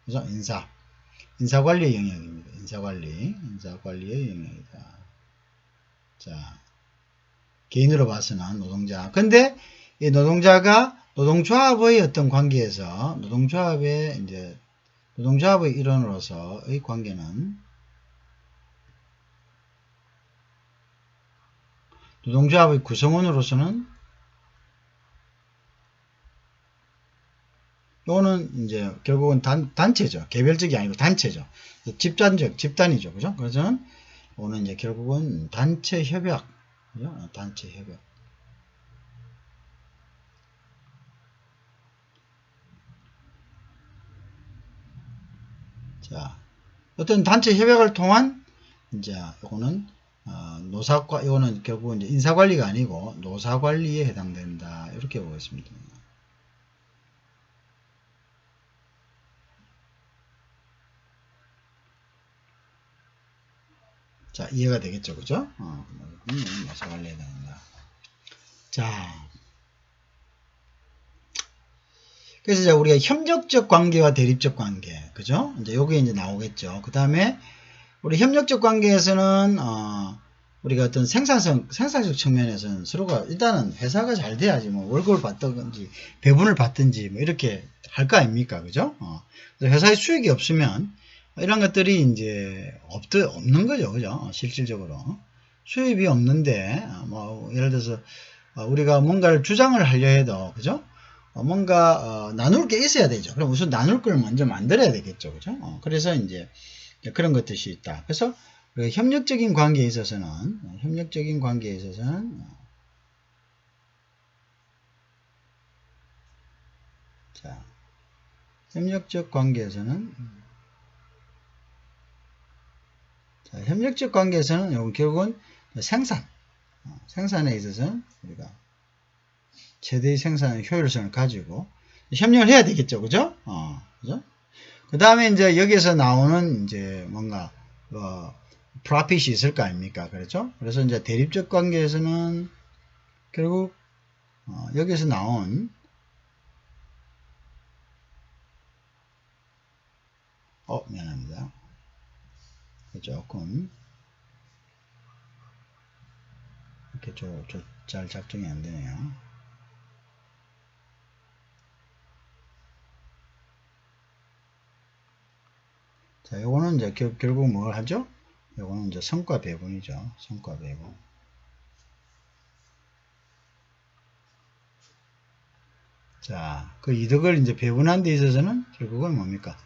그죠? 인사관리의 영역입니다. 인사관리의 영역이다. 자, 개인으로 봐서는 노동자. 근데 이 노동자가 노동조합의 어떤 관계에서 노동조합의 일원으로서의 관계는 노동조합의 구성원으로서는 요거는 이제 결국은 단체죠. 개별적이 아니고 단체죠. 집단이죠. 그죠? 그래서 요거는 이제 결국은 단체 협약. 그죠? 단체 협약. 자, 어떤 단체 협약을 통한 이제 요거는 요거는 결국은 이제 인사관리가 아니고 노사관리에 해당된다. 이렇게 보겠습니다. 자, 이해가 되겠죠, 그죠? 노사관리에 해당된다. 자, 그래서 이제 우리가 협력적 관계와 대립적 관계, 그죠? 이제 요게 이제 나오겠죠. 그 다음에 우리 협력적 관계에서는 우리가 어떤 생산적 측면에서는 서로가 일단은 회사가 잘 돼야지 뭐 월급을 받든지 배분을 받든지 뭐 이렇게 할 거 아닙니까, 그죠? 그래서 회사의 수익이 없으면 이런 것들이 이제 없는 거죠, 그죠? 실질적으로 수입이 없는데 뭐 예를 들어서 우리가 뭔가를 주장을 하려 해도, 그죠? 뭔가 나눌 게 있어야 되죠. 그럼 우선 나눌 걸 먼저 만들어야 되겠죠, 그죠? 그래서 이제 그런 것들이 있다. 그래서 협력적인 관계에 있어서는 자, 협력적 관계에서는 결국은 생산에 있어서는 우리가 최대의 생산 효율성을 가지고 협력을 해야 되겠죠, 그죠? 그죠? 그 다음에 이제 여기에서 나오는 이제 뭔가 프로핏이 있을 거 아닙니까, 그렇죠? 그래서 이제 대립적 관계에서는 결국 여기에서 나온 미안합니다. 조금 이렇게 잘 작동이 안 되네요. 자, 요거는 이제 결국 뭘 하죠? 요거는 이제 성과 배분이죠. 성과 배분. 자, 그 이득을 이제 배분한 데 있어서는 결국은 뭡니까?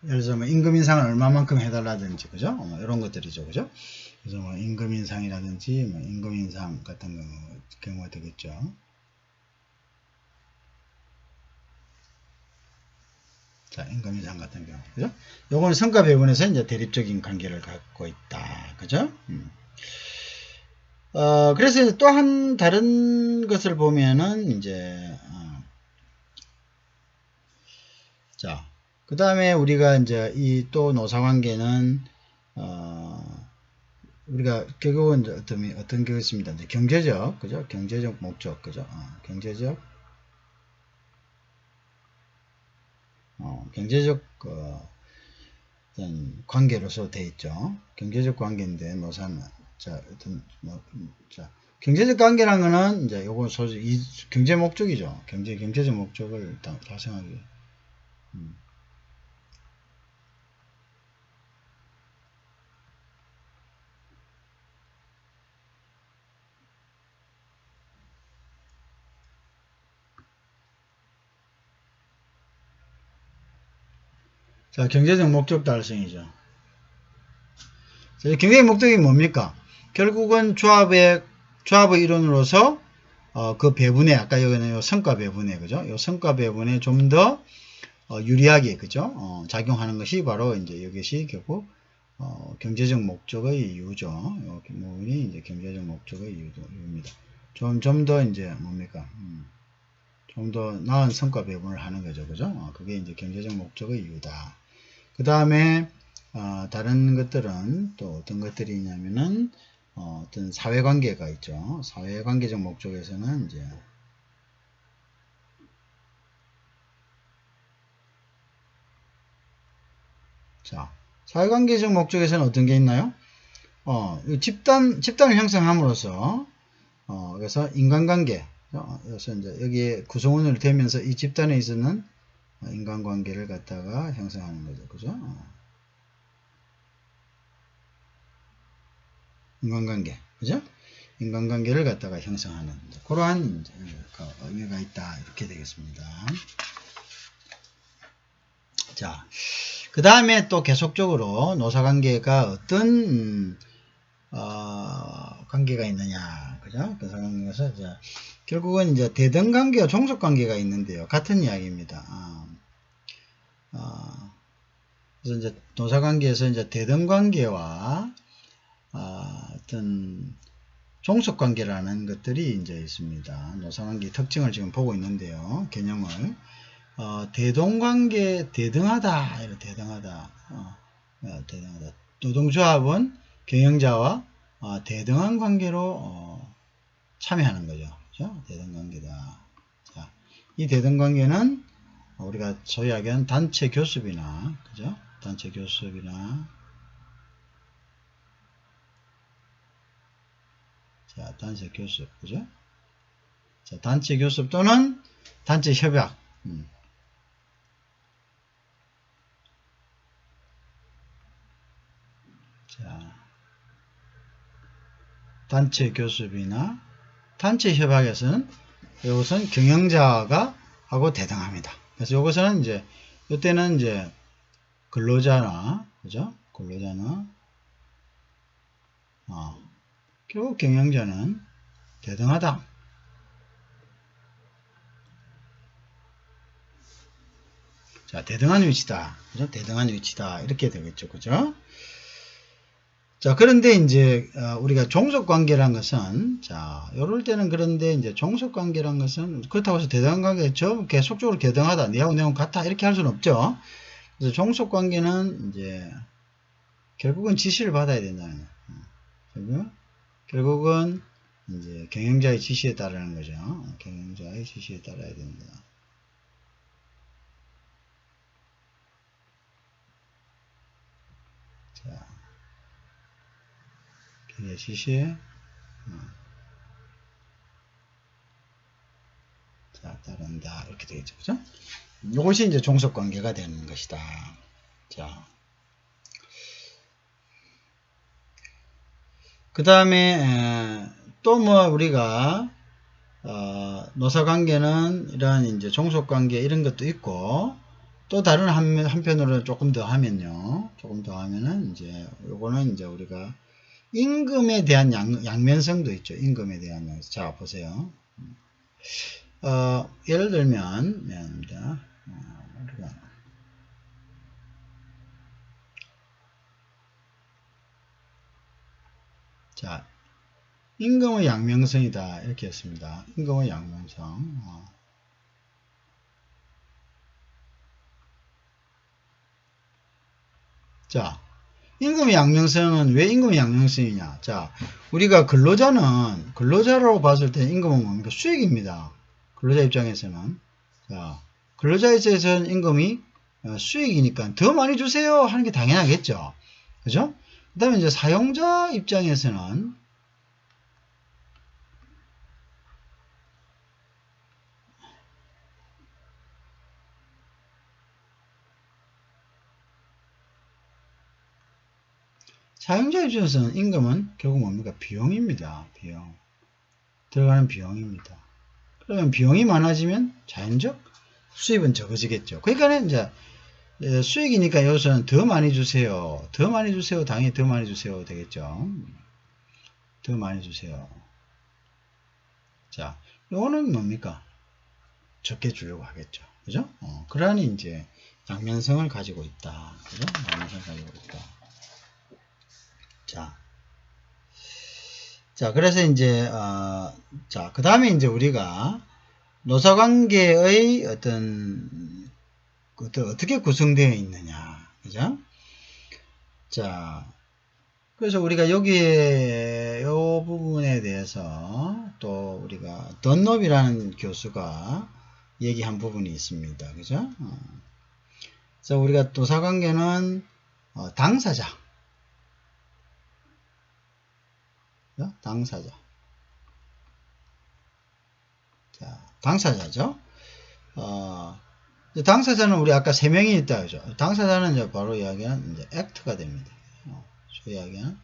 예를 들어서 뭐 임금 인상을 얼마만큼 해달라든지, 그죠? 이런 것들이죠, 그죠? 그래서 뭐 임금 인상이라든지, 뭐 임금 인상 같은 경우가 되겠죠. 자, 임금 인상 같은 경우, 그죠? 요거는 성과 배분에서 이제 대립적인 관계를 갖고 있다, 그죠? 그래서 또 다른 것을 보면은 이제 자, 그 다음에 우리가 이제 이 또 노사관계는 우리가 결국은 어떤 게 있습니다. 이제 경제적, 그죠? 경제적 목적, 그죠? 경제적 어떤 관계로서 돼 있죠. 경제적 관계인데 노사는 경제적 관계라는 거는 이제 요거 이 경제 목적이죠. 경제적 목적을 달성하기. 자, 경제적 목적 달성이죠. 자, 경제적 목적이 뭡니까? 결국은 조합의 일원으로서 그 배분에, 아까 여기는 성과 배분에, 그죠? 요 성과 배분에 좀 더 유리하게, 그죠? 작용하는 것이 바로 이제 이것이 결국 경제적 목적의 이유죠. 요 부분이 이제 경제적 목적의 이유입니다. 좀 더 이제 뭡니까? 좀 더 나은 성과 배분을 하는 거죠, 그죠? 그게 이제 경제적 목적의 이유다. 그 다음에 다른 것들은 또 어떤 것들이 있냐면은 어떤 사회관계가 있죠. 사회관계적 목적에서는 이제 자, 사회관계적 목적에서는 어떤 게 있나요? 집단을 형성함으로써, 그래서 인간관계, 그래서 이제 여기에 구성원으로 되면서 이 집단에 있는 인간관계를 갖다가 형성하는 거죠. 그죠? 인간관계. 그죠? 인간관계를 갖다가 형성하는 그러한 의미가 있다. 이렇게 되겠습니다. 자, 그 다음에 또 계속적으로 노사관계가 어떤 관계가 있느냐, 그죠? 노사관계에서 결국은 이제 대등관계와 종속관계가 있는데요. 같은 이야기입니다. 그래서 이제 노사관계에서 이제 대등관계와 어떤 종속관계라는 것들이 이제 있습니다. 노사관계 특징을 지금 보고 있는데요. 개념을. 대동관계, 대등하다, 이렇게 대등하다, 대등하다. 노동조합은 경영자와 대등한 관계로 참여하는 거죠. 그죠? 대등관계다. 자, 이 대등관계는 우리가 소위 하기는 단체 교섭이나, 그죠? 단체 교섭이나, 자, 단체 교섭, 그죠? 자, 단체 교섭 또는 단체 협약. 자, 단체 교섭이나 단체 협약에서는 이것은 경영자가 하고 대등합니다. 그래서 이것은 이제 이때는 이제 근로자나 그죠? 근로자나 결국 경영자는 대등하다. 자, 대등한 위치다. 그죠? 대등한 위치다. 이렇게 되겠죠. 그죠? 자, 그런데 이제 우리가 종속관계란 것은 자, 요럴 때는 그런데 이제 종속관계란 것은 그렇다고 해서 대등한 관계 계속적으로 대등하다. 내하고 내하고 같아. 이렇게 할 수는 없죠. 그래서 종속관계는 이제 결국은 지시를 받아야 된다는 거예요. 결국은 이제 경영자의 지시에 따르는 거죠. 경영자의 지시에 따라야 됩니다. 자, 경영자의 지시에 자, 따른다. 이렇게 되겠죠. 그죠? 이것이 이제 종속관계가 되는 것이다. 자. 그 다음에, 또 뭐, 우리가, 노사관계는 이러한 이제 종속관계 이런 것도 있고, 또 다른 한편으로 조금 더 하면요. 조금 더 하면은 이제, 요거는 이제 우리가 임금에 대한 양면성도 있죠. 임금에 대한 양면성. 자, 보세요. 예를 들면, 미안합니다. 자, 임금의 양면성이다. 이렇게 했습니다. 임금의 양면성. 자, 임금의 양면성은 왜 임금의 양면성이냐? 자, 우리가 근로자로 봤을 때 임금은 뭡니까? 수익입니다. 근로자 입장에서는. 자, 근로자 입장에서는 임금이 수익이니까 더 많이 주세요 하는 게 당연하겠죠. 그죠? 그 다음에 이제 사용자 입장에서는 사용자 입장에서는 임금은 결국 뭡니까? 비용입니다. 비용. 들어가는 비용입니다. 그러면 비용이 많아지면 자연적 수입은 적어지겠죠. 그러니까 이제 수익이니까 여기서는 더 많이 주세요. 더 많이 주세요. 당연히 더 많이 주세요. 되겠죠. 더 많이 주세요. 자, 요거는 뭡니까? 적게 주려고 하겠죠. 그죠? 그러니 이제 양면성을 가지고 있다. 그죠? 양면성을 가지고 있다. 자, 그래서 이제, 자, 그 다음에 이제 우리가 노사관계의 어떻게 구성되어 있느냐. 그죠? 자, 그래서 우리가 여기에 요 부분에 대해서 또 우리가 던롭이라는 교수가 얘기한 부분이 있습니다. 그죠? 그래서 우리가 노사관계는 당사자, 당사자, 자, 당사자죠. 당사자는 우리 아까 3명이 있다 그죠? 당사자는 이제 바로 이야기하는 이제 act가 됩니다. 소위 이야기하는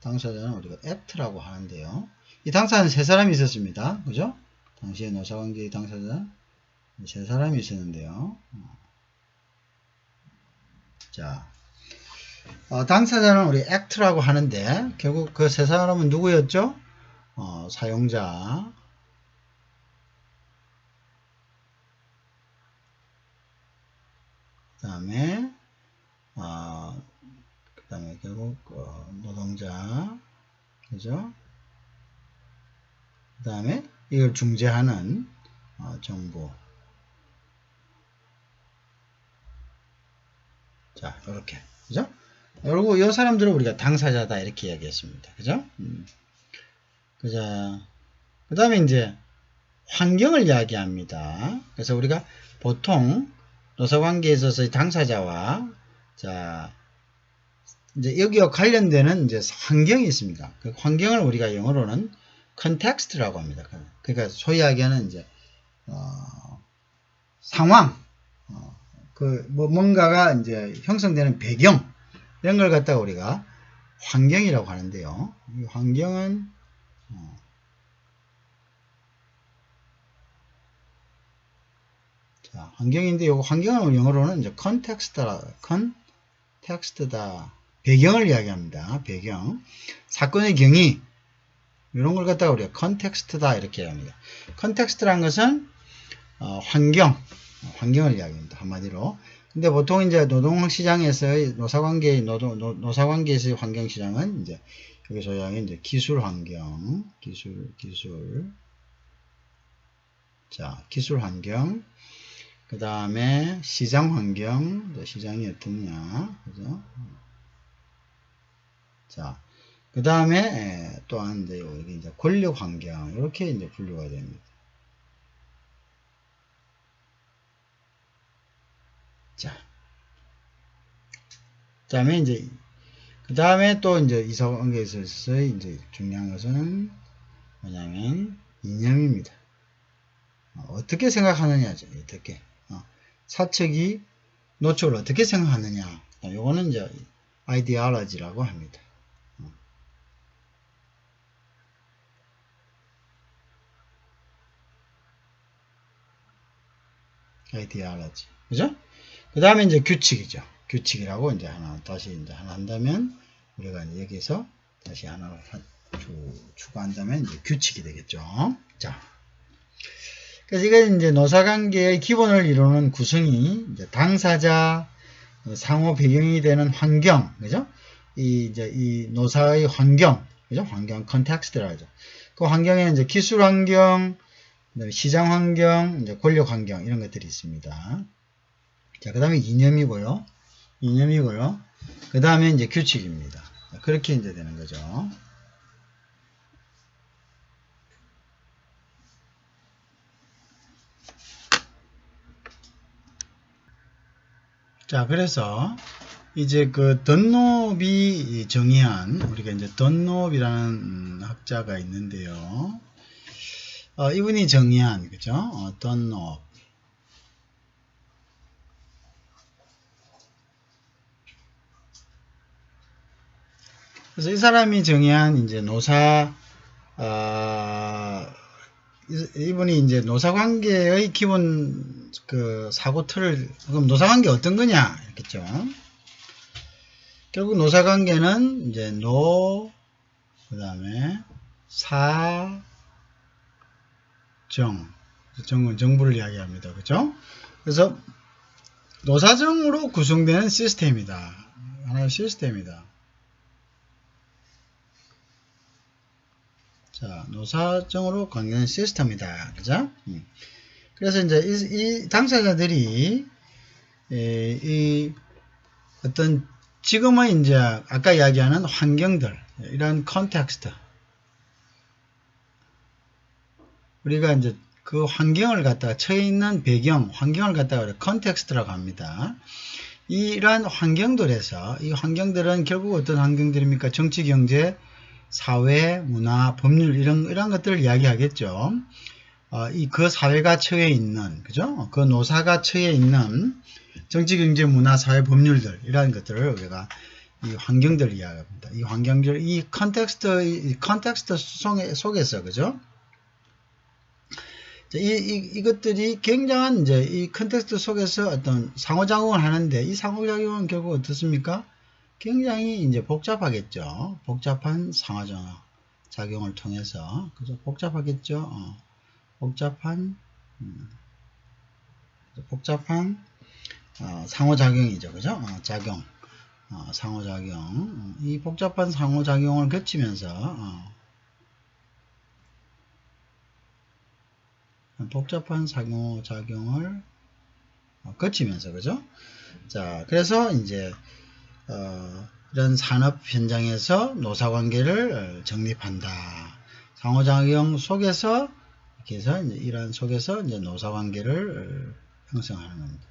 당사자는 우리가 act라고 하는데요. 이 당사자는 3사람이 있었습니다. 그죠? 당시에 노사관계의 당사자 3사람이 있었는데요. 자, 당사자는 우리 act라고 하는데 결국 그 3사람은 누구였죠? 사용자, 그 다음에 결국 노동자, 그죠? 그 다음에 이걸 중재하는 정부. 자, 이렇게, 그죠? 그리고 이 사람들은 우리가 당사자다 이렇게 이야기했습니다. 그죠? 그죠? 그 다음에 이제 환경을 이야기합니다. 그래서 우리가 보통 노사관계에 있어서 당사자와 자 이제 여기와 관련되는 이제 환경이 있습니다. 그 환경을 우리가 영어로는 context라고 합니다. 그러니까 소위 이야기하는 이제 상황, 뭔가가 이제 형성되는 배경 이런 걸 갖다가 우리가 환경이라고 하는데요. 이 환경은 자, 환경인데 요 환경은 영어로는 이제 context다. 배경을 이야기합니다. 배경. 사건의 경위 이런 걸 갖다가 우리가 context다 이렇게 합니다. context라는 것은 환경을 이야기합니다. 한마디로. 근데 보통 이제 노동시장에서의 노사관계에서의 환경시장은 이제 여기서 이야기하는 이제 기술 환경, 자, 기술 환경. 그 다음에 시장 환경, 시장이 어떻냐, 그죠? 자, 그 다음에 또한 이제 여기 이제 권력 환경, 이렇게 이제 분류가 됩니다. 자, 그 다음에 이제, 그 다음에 또 이제 이사관계에서 이제 중요한 것은 뭐냐면 이념입니다. 어떻게 생각하느냐죠. 어떻게. 사측이 노측을 어떻게 생각하느냐. 요거는 이제 아이디올로지라고 합니다. 아이디올로지. 그죠? 그 다음에 이제 규칙이죠. 규칙이라고 이제 다시 이제 하나 한다면, 우리가 이제 여기서 다시 하나 추가한다면 이제 규칙이 되겠죠. 자. 그래서 이게 이제 노사관계의 기본을 이루는 구성이 이제 당사자, 상호 배경이 되는 환경, 그죠? 이 노사의 환경, 그죠? 환경, 컨텍스트라 하죠. 그 환경에 이제 기술 환경, 시장 환경, 이제 권력 환경, 이런 것들이 있습니다. 자, 그 다음에 이념이고요. 그 다음에 이제 규칙입니다. 그렇게 이제 되는 거죠. 자, 그래서 이제 그 던롭이 정의한, 우리가 이제 던롭이라는 학자가 있는데요. 이분이 정의한, 그죠? 던롭. 그래서 이 사람이 정의한 이제 이분이 이제 노사관계의 기본 그 사고 틀을, 그럼 노사관계 어떤 거냐? 이렇겠죠. 결국 노사관계는 이제 그 다음에 정은 정부를 이야기합니다. 그죠? 그래서 노사정으로 구성되는 시스템이다. 하나의 시스템이다. 자, 노사정으로 관계된 시스템이다. 그죠? 그래서 이제 이 당사자들이 이 어떤 지금은 이제 아까 이야기하는 환경들, 이런 컨텍스트, 우리가 이제 그 환경을 갖다가 처해 있는 배경, 환경을 갖다가 컨텍스트라고 합니다. 이러한 환경들에서 이 환경들은 결국 어떤 환경들입니까? 정치, 경제, 사회, 문화, 법률 이런 것들을 이야기하겠죠. 그 사회가 처해 있는, 그죠? 그 노사가 처해 있는 정치, 경제, 문화, 사회, 법률들 이런 것들을 우리가 이 환경들을 이야기합니다. 이 환경들, 이 컨텍스트 속에서, 그죠? 이것들이 굉장한 이제 이 컨텍스트 속에서 어떤 상호작용을 하는데, 이 상호작용은 결국 어떻습니까? 굉장히 이제 복잡하겠죠. 복잡한 상호작용을 통해서, 그죠? 복잡하겠죠. 복잡한 상호작용이죠. 그죠? 상호작용. 이 복잡한 상호작용을 거치면서, 그죠? 자, 그래서 이제, 이런 산업 현장에서 노사관계를 정립한다. 상호작용 속에서, 이렇게 해서 이러한 속에서 이제 노사관계를 형성하는 겁니다.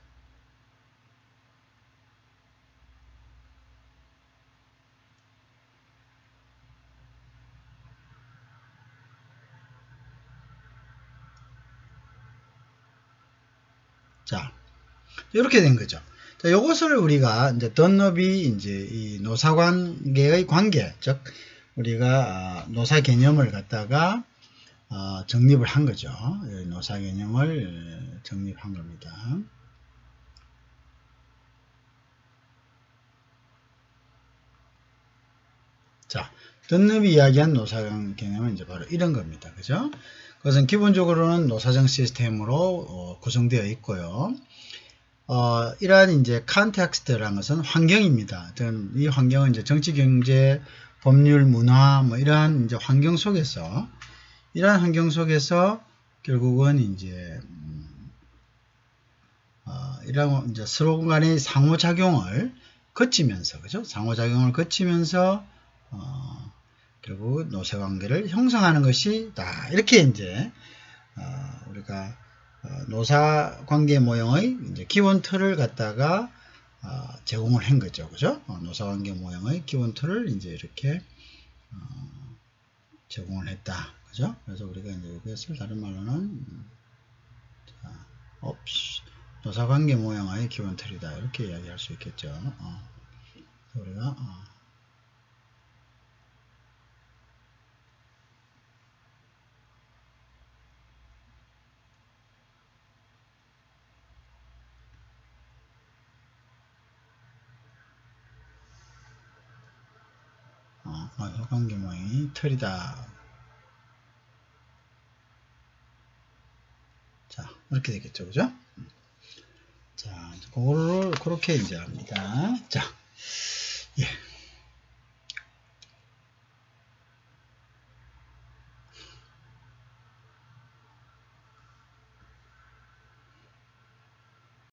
자, 이렇게 된 거죠. 자, 요것을 우리가 이제 던너비 이제 이 노사관계의 관계, 즉 우리가 노사 개념을 갖다가 정립을 한 거죠. 노사 개념을 정립한 겁니다. 자, 던너비 이야기한 노사 개념은 이제 바로 이런 겁니다. 그죠? 그것은 기본적으로는 노사정 시스템으로 구성되어 있고요. 이러한 이제 컨텍스트라는 것은 환경입니다. 이 환경은 이제 정치, 경제, 법률, 문화, 뭐 이러한 이제 환경 속에서, 이러한 환경 속에서 결국은 이제 이러한 이제 서로 간의 상호작용을 거치면서, 그죠? 상호작용을 거치면서 결국 노사관계를 형성하는 것이다. 이렇게 이제 우리가 노사관계 모형의 이제 기본 틀을 갖다가 제공을 한 거죠. 그죠? 노사관계 모형의 기본 틀을 이제 이렇게 제공을 했다. 그죠? 그래서 우리가 이제 이것을 다른 말로는 노사관계 모형의 기본 틀이다. 이렇게 이야기할 수 있겠죠. 우리가 노사관계 모형이 틀이다. 자, 이렇게 되겠죠. 그죠? 자, 그거를 그렇게 이제 합니다. 자, 예.